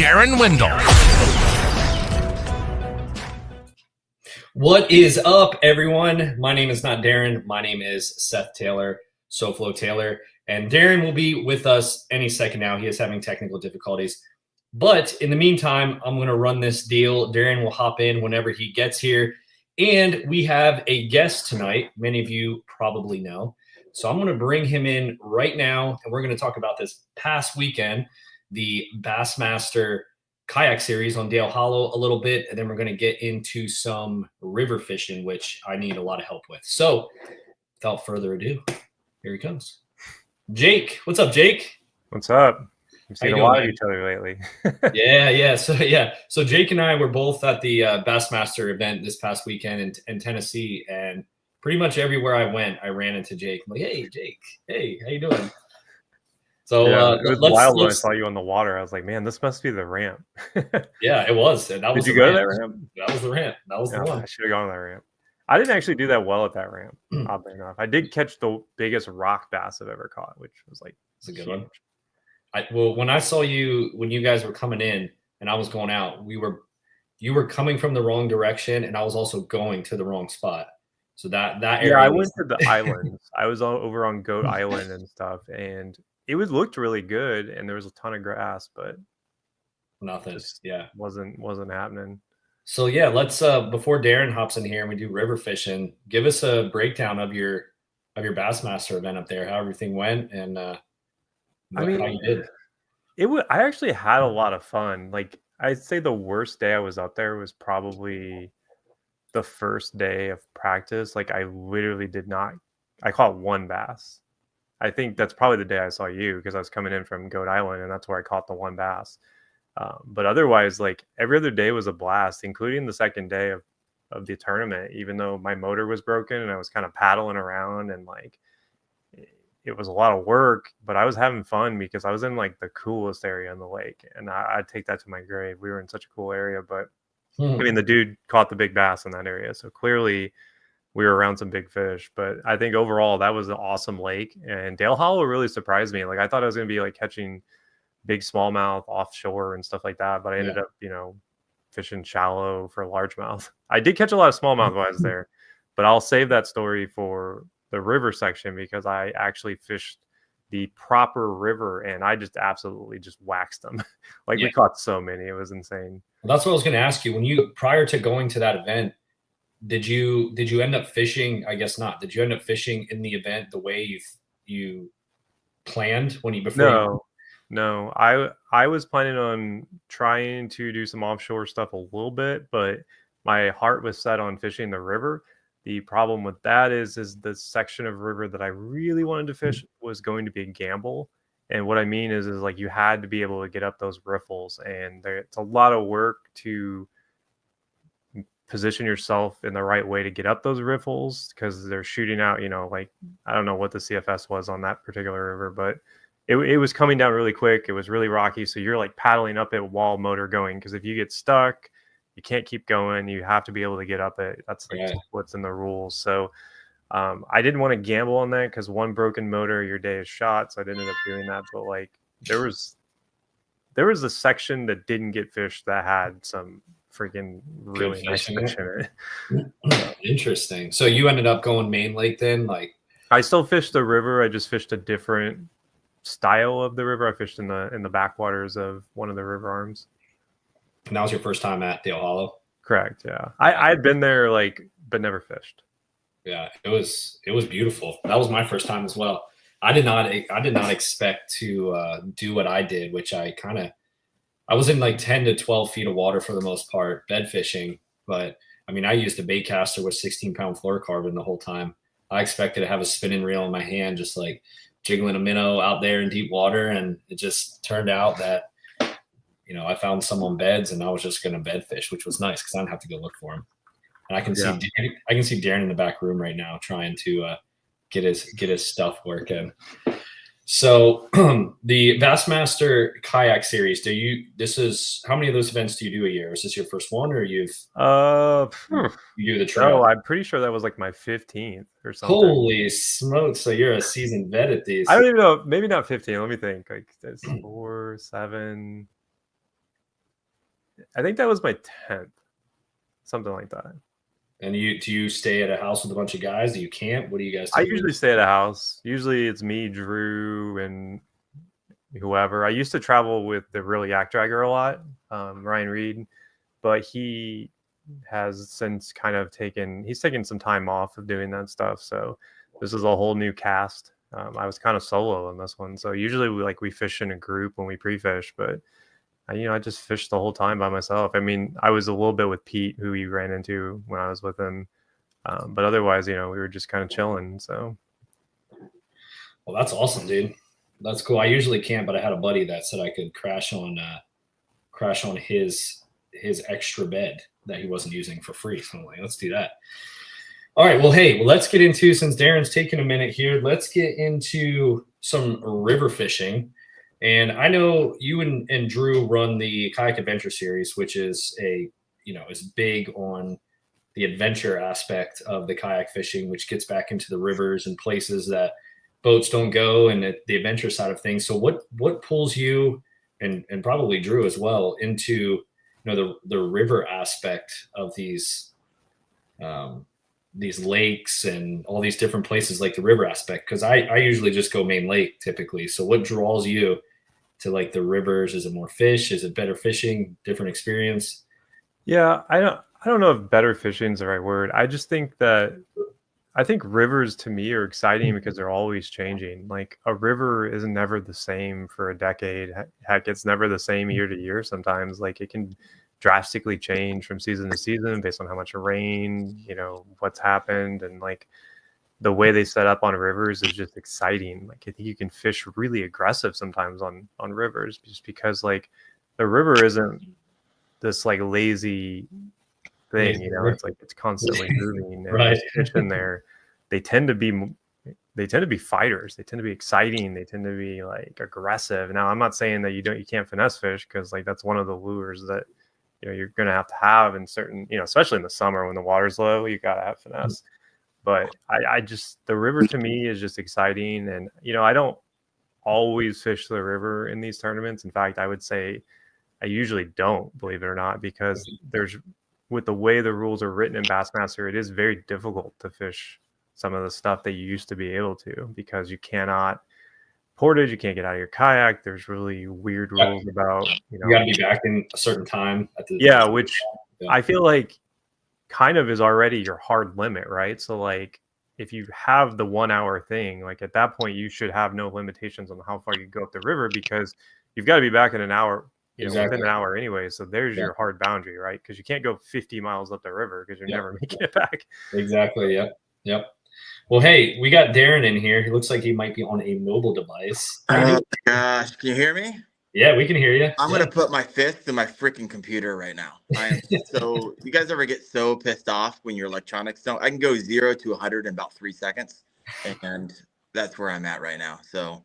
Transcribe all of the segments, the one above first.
Darren Wendell. What is up, everyone? My name is not Darren. My name is Seth Taylor, SoFlo Taylor, and Darren will be with us any second now. He is having technical difficulties. But in the meantime, I'm going to run this deal. Darren will hop in whenever he gets here. And we have a guest tonight. Many of you probably know. So I'm going to bring him in right now, and we're going to talk about this past weekend, the Bassmaster Kayak series on Dale Hollow a little bit, and then we're going to get into some river fishing, which I need a lot of help with. So without further ado, here he comes. Jake. What's up, Jake? What's up? We've seen a lot of each other lately. Yeah. So Jake and I were both at the Bassmaster event this past weekend in Tennessee, and pretty much everywhere I went, I ran into Jake. I'm like, hey, Jake. Hey, how you doing? So yeah, it was wild when I saw you on the water. I was like, man, this must be the ramp. Yeah, it was. Did you go to that ramp? That was the ramp. That was the one. I should have gone to that ramp. I didn't actually do that well at that ramp, oddly enough. I did catch the biggest rock bass I've ever caught, which was like it's a good one. Well, when I saw you, when you guys were coming in and I was going out, you were coming from the wrong direction, and I was also going to the wrong spot. So that area. Yeah, I went to the islands. I was over on Goat Island and stuff, and it looked really good, and there was a ton of grass, but nothing. Yeah, wasn't happening. So yeah, let's before Darren hops in here and we do river fishing, give us a breakdown of your Bassmaster event up there, how everything went, and how you did. I actually had a lot of fun. Like, I'd say the worst day I was up there was probably the first day of practice. Like, I literally I caught one bass. I think that's probably the day I saw you, because I was coming in from Goat Island, and that's where I caught the one bass. But otherwise, like, every other day was a blast, including the second day of the tournament, even though my motor was broken and I was kind of paddling around, and like, it was a lot of work, but I was having fun because I was in like the coolest area on the lake, and I'd take that to my grave. We were in such a cool area, but I mean, the dude caught the big bass in that area. So clearly we were around some big fish, but I think overall that was an awesome lake, and Dale Hollow really surprised me. Like, I thought I was going to be like catching big smallmouth offshore and stuff like that, but I ended up, fishing shallow for largemouth. I did catch a lot of smallmouth while I was there, but I'll save that story for the river section, because I actually fished the proper river, and I just absolutely just waxed them. We caught so many, it was insane. Well, that's what I was going to ask you. Prior to going to that event, did you end up fishing? I guess not. Did you end up fishing in the event the way you planned No, I was planning on trying to do some offshore stuff a little bit, but my heart was set on fishing the river. The problem with that is the section of river that I really wanted to fish was going to be a gamble. And what I mean is like, you had to be able to get up those riffles, and it's a lot of work to position yourself in the right way to get up those riffles, because they're shooting out, like, I don't know what the CFS was on that particular river, but it was coming down really quick. It was really rocky. So you're like paddling up it while motor going, because if you get stuck, you can't keep going. You have to be able to get up it. That's like what's in the rules. So I didn't want to gamble on that, because one broken motor, your day is shot. So I didn't end up doing that. But like, there was a section that didn't get fished that had some freaking really nice fish in it. Interesting. So you ended up going main lake then? Like, I still fished the river. I just fished a different style of the river. I fished in the backwaters of one of the river arms. And that was your first time at Dale Hollow? Correct. Yeah. I had been there, but never fished. Yeah, it was beautiful. That was my first time as well. I did not expect to do what I did, which I was in like 10 to 12 feet of water for the most part, bed fishing. But I mean, I used a bait caster with 16-pound fluorocarbon the whole time. I expected to have a spinning reel in my hand, just like jiggling a minnow out there in deep water. And it just turned out that, I found some on beds, and I was just going to bed fish, which was nice because I don't have to go look for them. And I can see Darren in the back room right now trying to get his stuff working. So the Bassmaster Kayak series, how many of those events do you do a year? Is this your first one, or you do the trail? No, I'm pretty sure that was like my 15th or something. Holy smokes. So you're a seasoned vet at these. I don't even know, maybe not 15. Let me think. Like, that's 4, 7. I think that was my 10th, something like that. And do you stay at a house with a bunch of guys? Do you camp? What do you guys I do? usually stay at a house. Usually it's me, Drew, and whoever. I used to travel with the real yak dragger a lot, Ryan Reed, but he has since kind of taken some time off of doing that stuff. So this is a whole new cast. I was kind of solo on this one. So usually we fish in a group when we pre-fish, but I just fished the whole time by myself. I mean, I was a little bit with Pete, who we ran into when I was with him. But otherwise, we were just kind of chilling. So. Well, that's awesome, dude. That's cool. I usually can't, but I had a buddy that said I could crash on his extra bed that he wasn't using for free. So I'm like, let's do that. All right. Well, hey, let's get into, since Darren's taking a minute here, let's get into some river fishing. And I know you and Drew run the Kayak Adventure series, which is is big on the adventure aspect of the kayak fishing, which gets back into the rivers and places that boats don't go, and the adventure side of things. So what pulls you and probably Drew as well into the river aspect of these lakes and all these different places, like the river aspect? Because I usually just go main lake typically. So what draws you to like the rivers? Is it more fish? Is it better fishing? Different experience? Yeah, I don't know if better fishing is the right word. I just think rivers to me are exciting because they're always changing. Like a river is never the same for a decade. Heck, it's never the same year to year sometimes. Like it can drastically change from season to season based on how much rain, what's happened. And like the way they set up on rivers is just exciting. Like I think you can fish really aggressive sometimes on rivers, just because like the river isn't this like lazy thing, it's like it's constantly moving, and Right. those fish in there, they tend to be fighters. They tend to be exciting. They tend to be like aggressive. Now, I'm not saying that you can't finesse fish, because like that's one of the lures that you're gonna have to have in certain, especially in the summer when the water's low, you gotta have finesse. But I just, the river to me is just exciting, and I don't always fish the river in these tournaments. In fact, I would say I usually don't, believe it or not, because with the way the rules are written in Bassmaster, it is very difficult to fish some of the stuff that you used to be able to, because you cannot portage, you can't get out of your kayak. There's really weird rules about, you got to be back in a certain time at the which I feel like kind of is already your hard limit, right? So like if you have the 1 hour thing, like at that point you should have no limitations on how far you go up the river, because you've got to be back in an hour, within an hour anyway. So there's your hard boundary, right? Because you can't go 50 miles up the river because you're never making it back. Exactly. Yep. Well, hey, we got Darren in here. He looks like he might be on a mobile device. Oh my gosh, can you hear me? Yeah, we can hear you. I'm gonna put my fist in my freaking computer right now. I am so. You guys ever get so pissed off when your electronics don't? I can go 0 to 100 in about 3 seconds, and that's where I'm at right now. So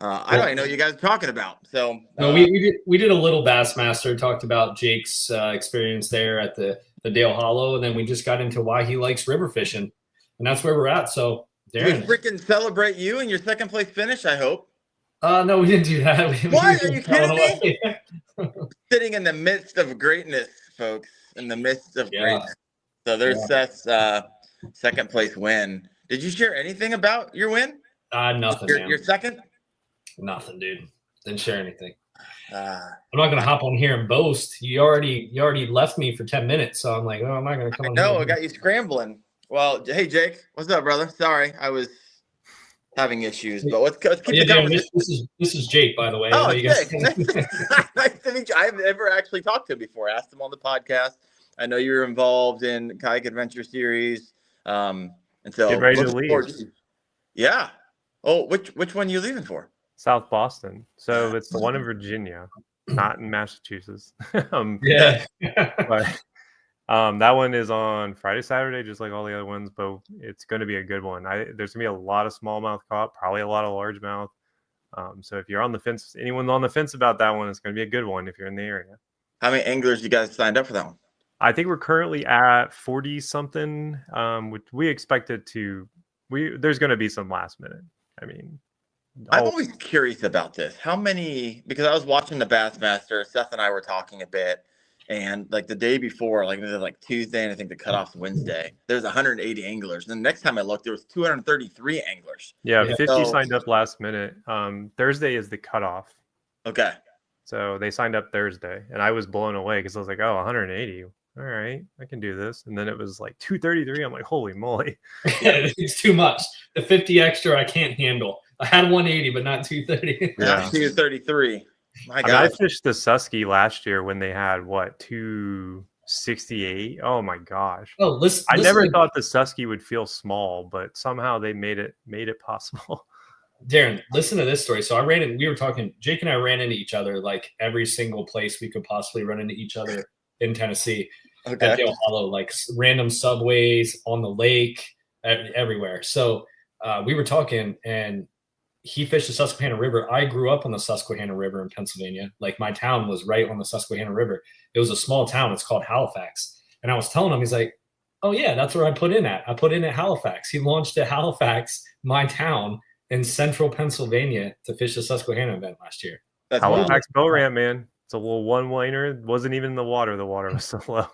I don't even know what you guys are talking about. So no, we did a little Bassmaster, talked about Jake's experience there at the Dale Hollow, and then we just got into why he likes river fishing, and that's where we're at. So Darren, we freaking celebrate you and your second place finish, I hope. No, we didn't do that. What? Are you kidding me? Sitting in the midst of greatness, folks. In the midst of greatness. So there's Seth's second place win. Did you share anything about your win? Nothing. Your second? Nothing, dude. Didn't share anything. I'm not gonna hop on here and boast. You already left me for 10 minutes, so I'm like, oh, I'm not gonna come on. No, I got you scrambling. Well, hey Jake, what's up, brother? Sorry, I was having issues, but let's keep the conversation. This is Jake, by the way. Oh, Jake. Nice to meet you. I've never actually talked to him before. I asked him on the podcast. I know you're involved in Kayak Adventure series, and so get ready to leave. Yeah. Oh, which one are you leaving for? South Boston. So it's the one in Virginia, not in Massachusetts. But that one is on Friday, Saturday, just like all the other ones, but it's going to be a good one. There's going to be a lot of smallmouth caught, probably a lot of largemouth. So if you're on the fence, anyone on the fence about that one, it's going to be a good one if you're in the area. How many anglers you guys signed up for that one? I think we're currently at 40 something. Which we expected to. There's going to be some last minute. I mean, I'm always curious about this. How many? Because I was watching the Bassmaster. Seth and I were talking a bit. And like the day before, like it was like Tuesday, and I think the cutoff's Wednesday, there's 180 anglers. And the next time I looked, there was 233 anglers. Yeah, Yeah. 50 So- signed up last minute. Thursday is the cutoff. Okay. So they signed up Thursday, and I was blown away because I was like, oh, 180. All right, I can do this. And then it was like 233. I'm like, holy moly. It's too much. The 50 extra I can't handle. I had 180, but not 230. Yeah. Not 233. My I mean, God. I fished the Susky last year when they had, what, 268? Oh, my gosh. Oh, listen. I never thought the Susky would feel small, but somehow they made it possible. Darren, listen to this story. So we were talking, Jake and I ran into each other like every single place we could possibly run into each other in Tennessee. Okay. At Dale Hollow, like random subways on the lake, everywhere. So we were talking, and he fished the Susquehanna River. I grew up on the Susquehanna River in Pennsylvania. Like my town was right on the Susquehanna River. It was a small town. It's called Halifax. And I was telling him, he's like, oh yeah, that's where I put in at. I put in at Halifax. He launched at Halifax, my town, in central Pennsylvania to fish the Susquehanna event last year. That's wild. Halifax bow ramp, man. It's a little one-liner. It wasn't even in the water. The water was so low.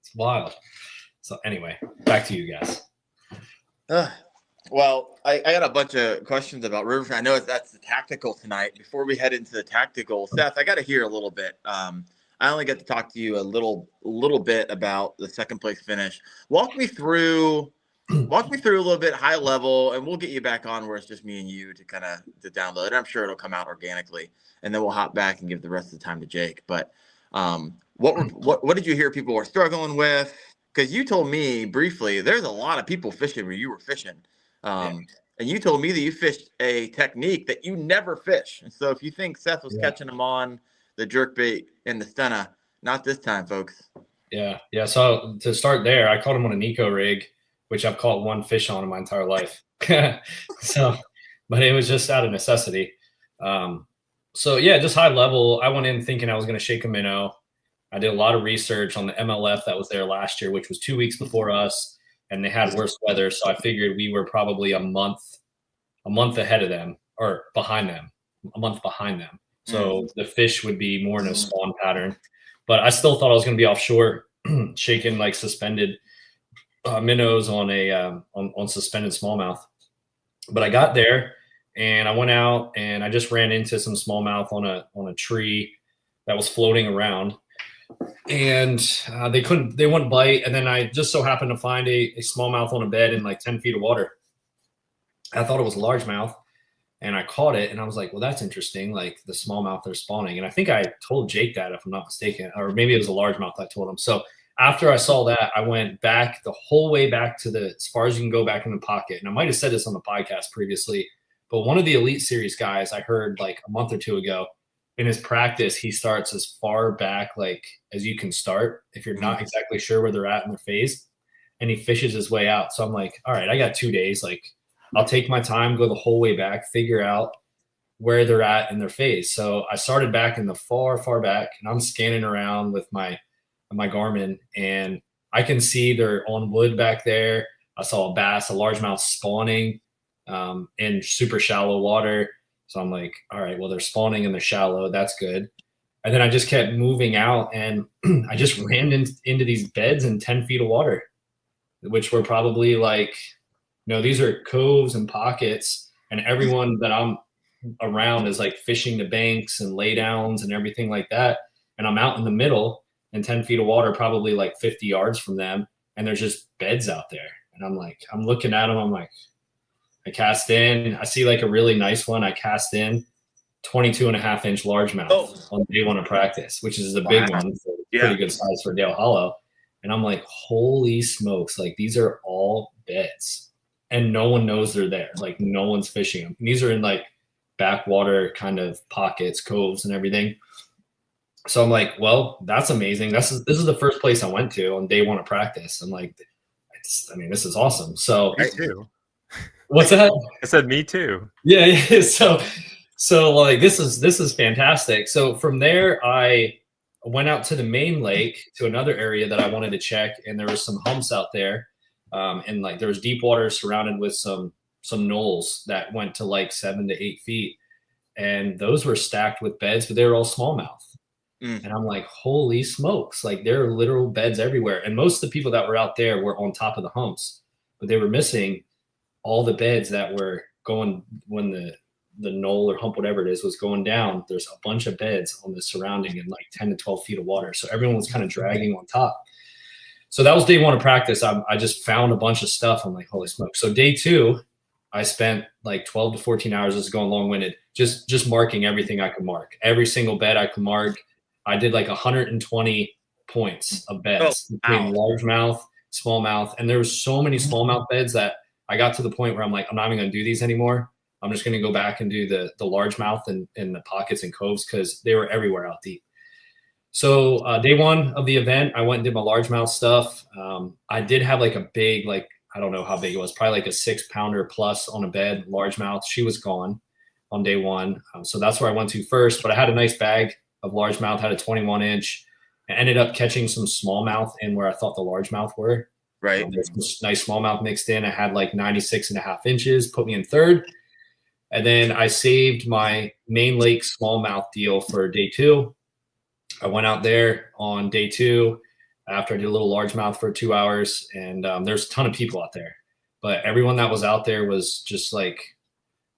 It's wild. So anyway, back to you guys. Well, I got a bunch of questions about river. I know that's the tactical tonight. Before we head into the tactical, Seth, I got to hear a little bit. I only got to talk to you a little bit about the second place finish. Walk me through a little bit high level, and we'll get you back on where it's just me and you to kind of to download it. I'm sure it'll come out organically, and then we'll hop back and give the rest of the time to Jake. But what did you hear people were struggling with? Because you told me briefly there's a lot of people fishing where you were fishing. And you told me that you fished a technique that you never fish. And so if you think Seth was catching them on the jerkbait and the stunner, not this time, folks. Yeah. So to start there, I caught him on a Nico rig, which I've caught one fish on in my entire life. But it was just out of necessity. So yeah, just high level. I went in thinking I was going to shake a minnow. I did a lot of research on the MLF that was there last year, which was 2 weeks before us, and they had worse weather. So I figured we were probably a month ahead of them, or behind them, a month behind them. So the fish would be more in a spawn pattern. But I still thought I was going to be offshore, shaking like suspended minnows on a on suspended smallmouth. But I got there, and I went out, and I just ran into some smallmouth on a tree that was floating around. And they wouldn't bite. And then I just so happened to find a smallmouth on a bed in like 10 feet of water. I thought it was a largemouth, and I caught it, and I was like, well, that's interesting. Like the smallmouth are spawning. And I think I told Jake that, if I'm not mistaken, or maybe it was a largemouth I told him. So after I saw that, I went back the whole way back to as far as you can go back in the pocket. And I might've said this on the podcast previously, but one of the Elite Series guys I heard like a month or two ago, in his practice, he starts as far back like as you can start if you're not exactly sure where they're at in their phase, and he fishes his way out. So I'm like, all right, I got 2 days. Like I'll take my time, go the whole way back, figure out where they're at in their phase. So I started back in the far back, and I'm scanning around with my Garmin, and I can see they're on wood back there. I saw a bass, a largemouth spawning in super shallow water. So I'm like, all right, well, they're spawning in the shallow. That's good. And then I just kept moving out, and I just ran into these beds in 10 feet of water, which were probably like, these are coves and pockets, and everyone that I'm around is like fishing the banks and laydowns and everything like that. And I'm out in the middle in 10 feet of water, probably like 50 yards from them. And there's just beds out there. And I'm like, I'm looking at them. I'm like, I cast in, I see like a really nice one. I cast in 22.5-inch largemouth on day one of practice, which is a big one, pretty good size for Dale Hollow. And I'm like, holy smokes, like these are all beds, and no one knows they're there. Like no one's fishing them. And these are in like backwater kind of pockets, coves and everything. So I'm like, well, that's amazing. This is the first place I went to on day one of practice. I'm like, this is awesome. So Me too. What's that? I said me too. Yeah. So like this is fantastic. So from there, I went out to the main lake to another area that I wanted to check, and there was some humps out there, and like there was deep water surrounded with some knolls that went to like 7 to 8 feet, and those were stacked with beds, but they were all smallmouth. And I'm like, holy smokes, like there are literal beds everywhere. And most of the people that were out there were on top of the humps, but they were missing all the beds that were going when the knoll or hump, whatever it is, was going down. There's a bunch of beds on the surrounding in like 10 to 12 feet of water. So everyone was kind of dragging on top. So that was day one of practice. I just found a bunch of stuff. I'm like, holy smoke. So day two, I spent like 12 to 14 hours, this is going long-winded, just marking everything I could mark. Every single bed I could mark. I did like 120 points of beds between largemouth, smallmouth. And there was so many smallmouth beds that I got to the point where I'm like, I'm not even going to do these anymore. I'm just going to go back and do the largemouth and the pockets and coves because they were everywhere out deep. So day one of the event, I went and did my largemouth stuff. I did have like a big, like, I don't know how big it was, probably like a 6-pounder plus on a bed, largemouth. She was gone on day one. So that's where I went to first, but I had a nice bag of largemouth, had a 21-inch. I ended up catching some smallmouth in where I thought the largemouth were. Right. There's some nice smallmouth mixed in. I had like 96.5 inches, put me in third. And then I saved my main lake smallmouth deal for day two. I went out there on day two after I did a little largemouth for 2 hours, and there's a ton of people out there. But everyone that was out there was just like,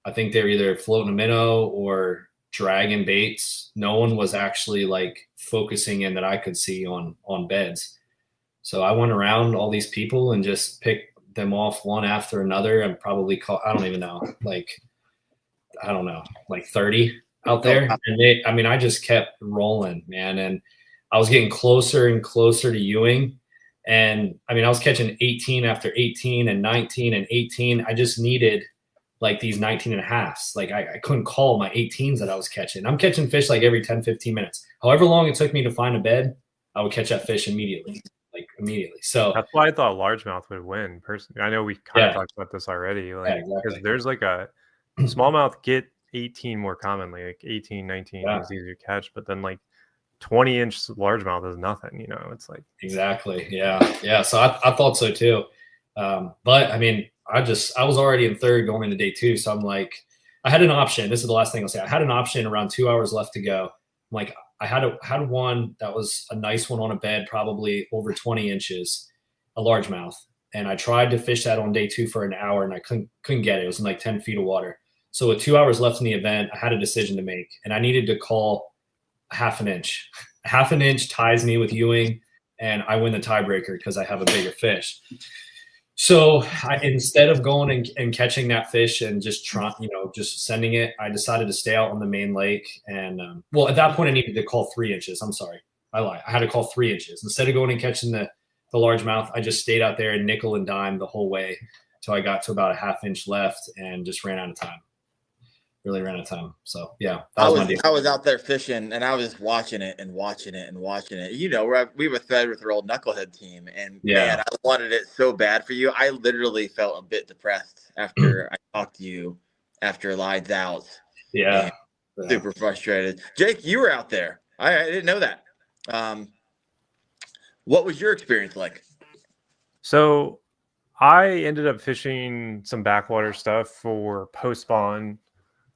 I think they were either floating a minnow or dragging baits. No one was actually like focusing in that I could see on beds. So I went around all these people and just picked them off one after another and probably I don't even know, like, I don't know, like 30 out there. And I just kept rolling, man. And I was getting closer and closer to Ewing. And I was catching 18 after 18 and 19 and 18. I just needed like these 19 and a halves. Like I couldn't call my 18s that I was catching. I'm catching fish like every 10, 15 minutes. However long it took me to find a bed, I would catch that fish immediately. So that's why I thought largemouth would win. Personally, I know we kind of talked about this already. Like, because there's like a smallmouth get 18 more commonly, like 18, 19 is easier to catch, but then like 20-inch largemouth is nothing. You know, it's like exactly, yeah. So I thought so too, but I was already in third going into day two, so I'm like, I had an option. This is the last thing I'll say. I had an option around 2 hours left to go. I'm like, I had one that was a nice one on a bed, probably over 20 inches, a largemouth. And I tried to fish that on day two for an hour and I couldn't get it. It was in like 10 feet of water. So with 2 hours left in the event, I had a decision to make and I needed to call a half an inch. A half an inch ties me with Ewing and I win the tiebreaker because I have a bigger fish. So instead of going and catching that fish and just just sending it, I decided to stay out on the main lake. And at that point I needed to call 3 inches. I'm sorry, I lied. I had to call 3 inches instead of going and catching the largemouth. I just stayed out there and nickel and dime the whole way till I got to about a half inch left and just ran out of time. Really ran out of time. So yeah, I was out there fishing and I was watching it. You know, we were fed with our old knucklehead team, and man, I wanted it so bad for you. I literally felt a bit depressed after I talked to you after Lides Out. Yeah. Super frustrated. Jake, you were out there. I didn't know that. What was your experience like? So I ended up fishing some backwater stuff for post-spawn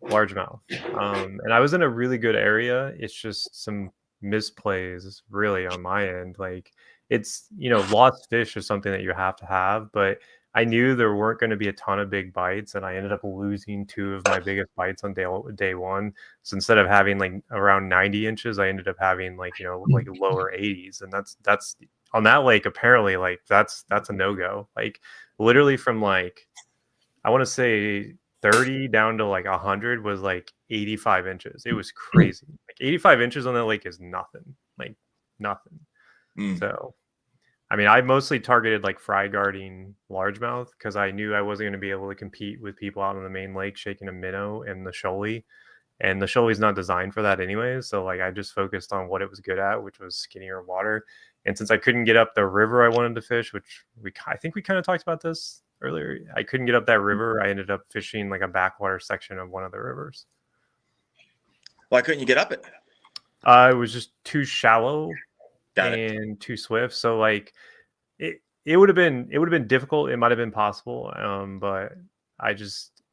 largemouth. And I was in a really good area. It's just some misplays really on my end. Like, it's, lost fish is something that you have to have, but I knew there weren't going to be a ton of big bites, and I ended up losing 2 of my biggest bites on day one. So instead of having like around 90 inches, I ended up having like lower 80s, and that's on that lake. Apparently, like that's a no-go. Like literally from like, I want to say 30 down to like 100 was like 85 inches. It was crazy. Like 85 inches on that lake is nothing. Like nothing. So I mostly targeted like fry guarding largemouth because I knew I wasn't going to be able to compete with people out on the main lake shaking a minnow and the shoalie. And the shoalie's not designed for that anyways. So like I just focused on what it was good at, which was skinnier water. And since I couldn't get up the river I wanted to fish, which I think we kind of talked about this earlier, I couldn't get up that river. I ended up fishing like a backwater section of one of the rivers. Why couldn't you get up it? It was just too shallow and too swift. So like it would have been difficult. It might have been possible, but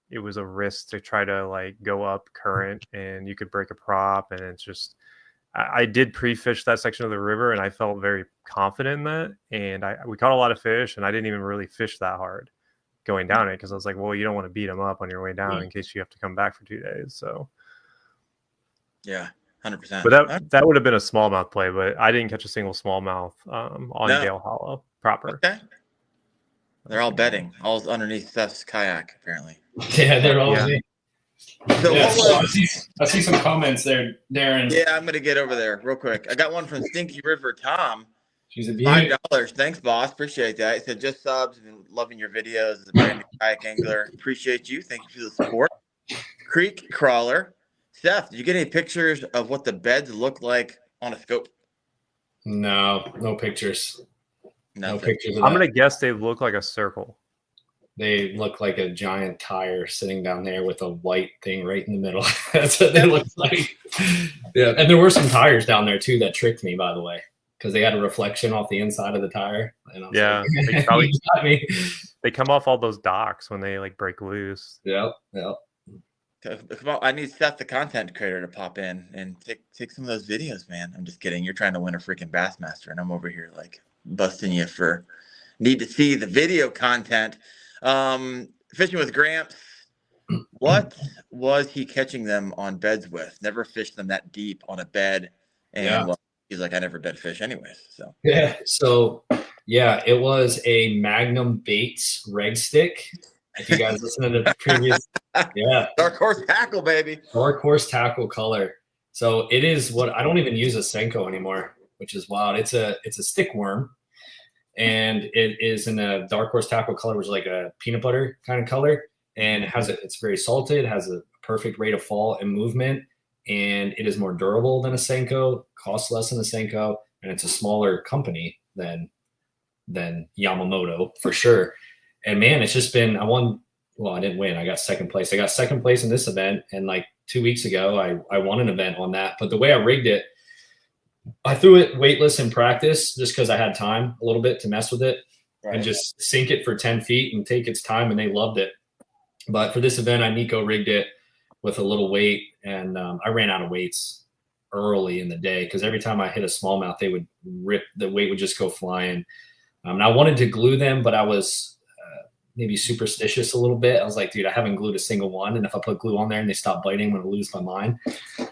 it was a risk to try to like go up current, and you could break a prop, and it's just I did pre-fish that section of the river, and I felt very confident in that. And we caught a lot of fish, and I didn't even really fish that hard going down it because I was like, well, you don't want to beat them up on your way down in case you have to come back for 2 days. So yeah, 100%. But that would have been a smallmouth play, but I didn't catch a single smallmouth on Gale Hollow proper. Okay. They're all bedding, all underneath Seth's kayak, apparently. Yeah, they're all. Yeah. So Yeah, what I see some comments there, Darren. Yeah, I'm gonna get over there real quick. I got one from Stinky River Tom. She's a beauty. $5. Thanks, boss. Appreciate that. He said just subs and loving your videos as a brand new kayak angler. Appreciate you. Thank you for the support. Creek Crawler. Seth, did you get any pictures of what the beds look like on a scope? No pictures. Nothing. No pictures. I'm gonna guess they look like a circle. They look like a giant tire sitting down there with a white thing right in the middle. That's what they look like. Yeah, and there were some tires down there too that tricked me, by the way, because they had a reflection off the inside of the tire. And I was Yeah, like, you got me. They come off all those docks when they like break loose. Yep. Come on, I need Seth, the content creator, to pop in and take some of those videos, man. I'm just kidding. You're trying to win a freaking Bassmaster, and I'm over here like busting you for need to see the video content. Fishing with Gramps. What was he catching them on beds with? Never fished them that deep on a bed. And well, he's like, I never bed fish anyways. So yeah. So yeah, it was a Magnum Baits reg stick. If you guys listen to the previous, Dark Horse tackle, baby. Dark Horse tackle color. So it is what I don't even use a Senko anymore, which is wild. It's a stick worm. And it is in a Dark Horse tackle color, which is like a peanut butter kind of color, and it's very salted, has a perfect rate of fall and movement, and it is more durable than a Senko, costs less than a Senko, and it's a smaller company than Yamamoto for sure. And man, it's just been I didn't win. I got second place. I got second place in this event, and like 2 weeks ago, I won an event on that. But the way I rigged it, I threw it weightless in practice just because I had time a little bit to mess with it and just sink it for 10 feet and take its time, and they loved it. But for this event, I Nico rigged it with a little weight, and I ran out of weights early in the day because every time I hit a smallmouth, they would rip. The weight would just go flying. And I wanted to glue them, but I was maybe superstitious a little bit. I was like, dude, I haven't glued a single one. And if I put glue on there and they stop biting, I'm going to lose my mind.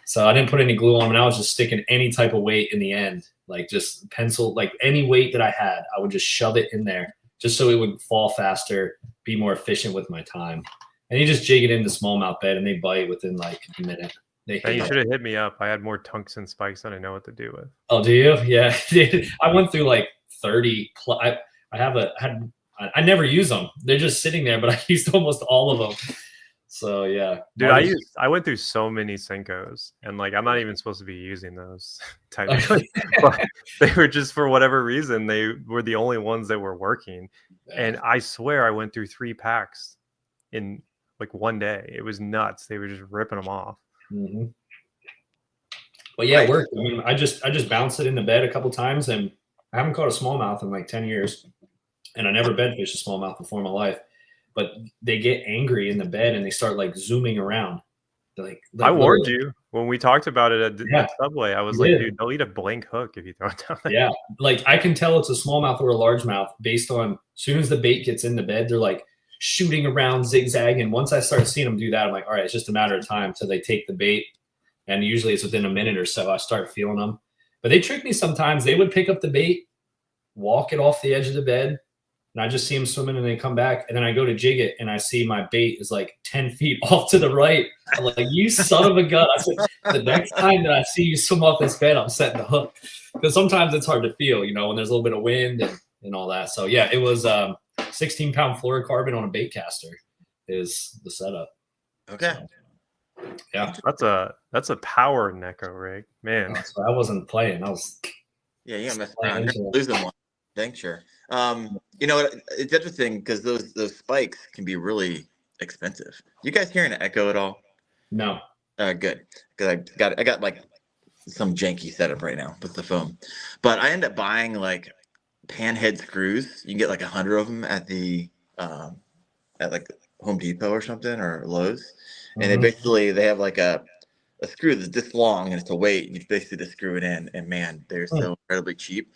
So I didn't put any glue on them. And I was just sticking any type of weight in the end, like just pencil, like any weight that I had, I would just shove it in there just so it would fall faster, be more efficient with my time. And you just jig it in the smallmouth bed and they bite within like a minute. You should have hit me up. I had more tunks and spikes than I know what to do with. Oh, do you? Yeah. I went through like 30. I never use them. They're just sitting there, but I used almost all of them. So yeah, dude, I went through so many Senkos, and like I'm not even supposed to be using those technically, but they were just for whatever reason they were the only ones that were working. And I swear I went through 3 packs in like one day. It was nuts. They were just ripping them off. Mm-hmm. But yeah, it worked. I mean, I just bounced it in the bed a couple times, and I haven't caught a smallmouth in like 10 years. And I never bed fished a smallmouth before in my life, but they get angry in the bed and they start like zooming around. Like I warned you when we talked about it at Subway. I was like, dude, they'll eat a blank hook if you throw it down there. Yeah, like I can tell it's a smallmouth or a largemouth based on as soon as the bait gets in the bed, they're like shooting around, zigzagging. Once I start seeing them do that, I'm like, all right, it's just a matter of time till they take the bait. And usually it's within a minute or so I start feeling them. But they trick me sometimes. They would pick up the bait, walk it off the edge of the bed, and I just see them swimming and they come back. And then I go to jig it and I see my bait is like 10 feet off to the right. I'm like, you son of a gun. I said, the next time that I see you swim off this bed, I'm setting the hook. Because sometimes it's hard to feel, you know, when there's a little bit of wind and all that. So yeah, it was 16-pound fluorocarbon on a bait caster is the setup. Okay. So, yeah. That's a power Neko rig, man. So I wasn't playing. I was. Yeah, you gotta mess around. You're losing one. Dang sure. You know, it's interesting because those spikes can be really expensive. You guys hearing an echo at all? No. Good. Because I got like some janky setup right now with the phone. But I end up buying like panhead screws. You can get like 100 of them at the at like Home Depot or something or Lowe's. And they have like a a screw that's this long and it's a weight. You basically just screw it in, and man, they're so incredibly cheap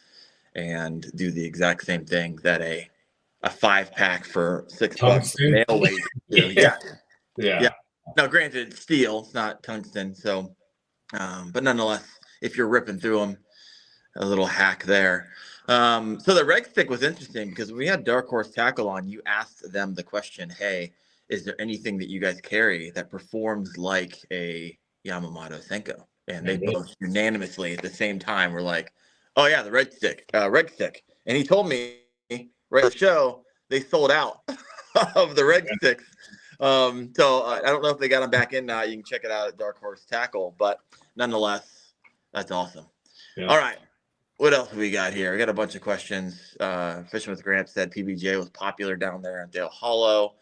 and do the exact same thing that a 5-pack for $6 Tungsten? male weight do. Yeah. Yeah. Now, granted, it's steel, it's not tungsten, so but nonetheless, if you're ripping through them, a little hack there. So the reg stick was interesting because when we had Dark Horse Tackle on, you asked them the question, hey, is there anything that you guys carry that performs like a Yamamoto Senko? And they both unanimously at the same time were like, oh yeah, the reg stick. And he told me right at the show, they sold out of the reg sticks. So I don't know if they got them back in now. You can check it out at Dark Horse Tackle, but nonetheless, that's awesome. Yeah. All right. What else have we got here? We got a bunch of questions. Fishing with Gramps said PBJ was popular down there in Dale Hollow.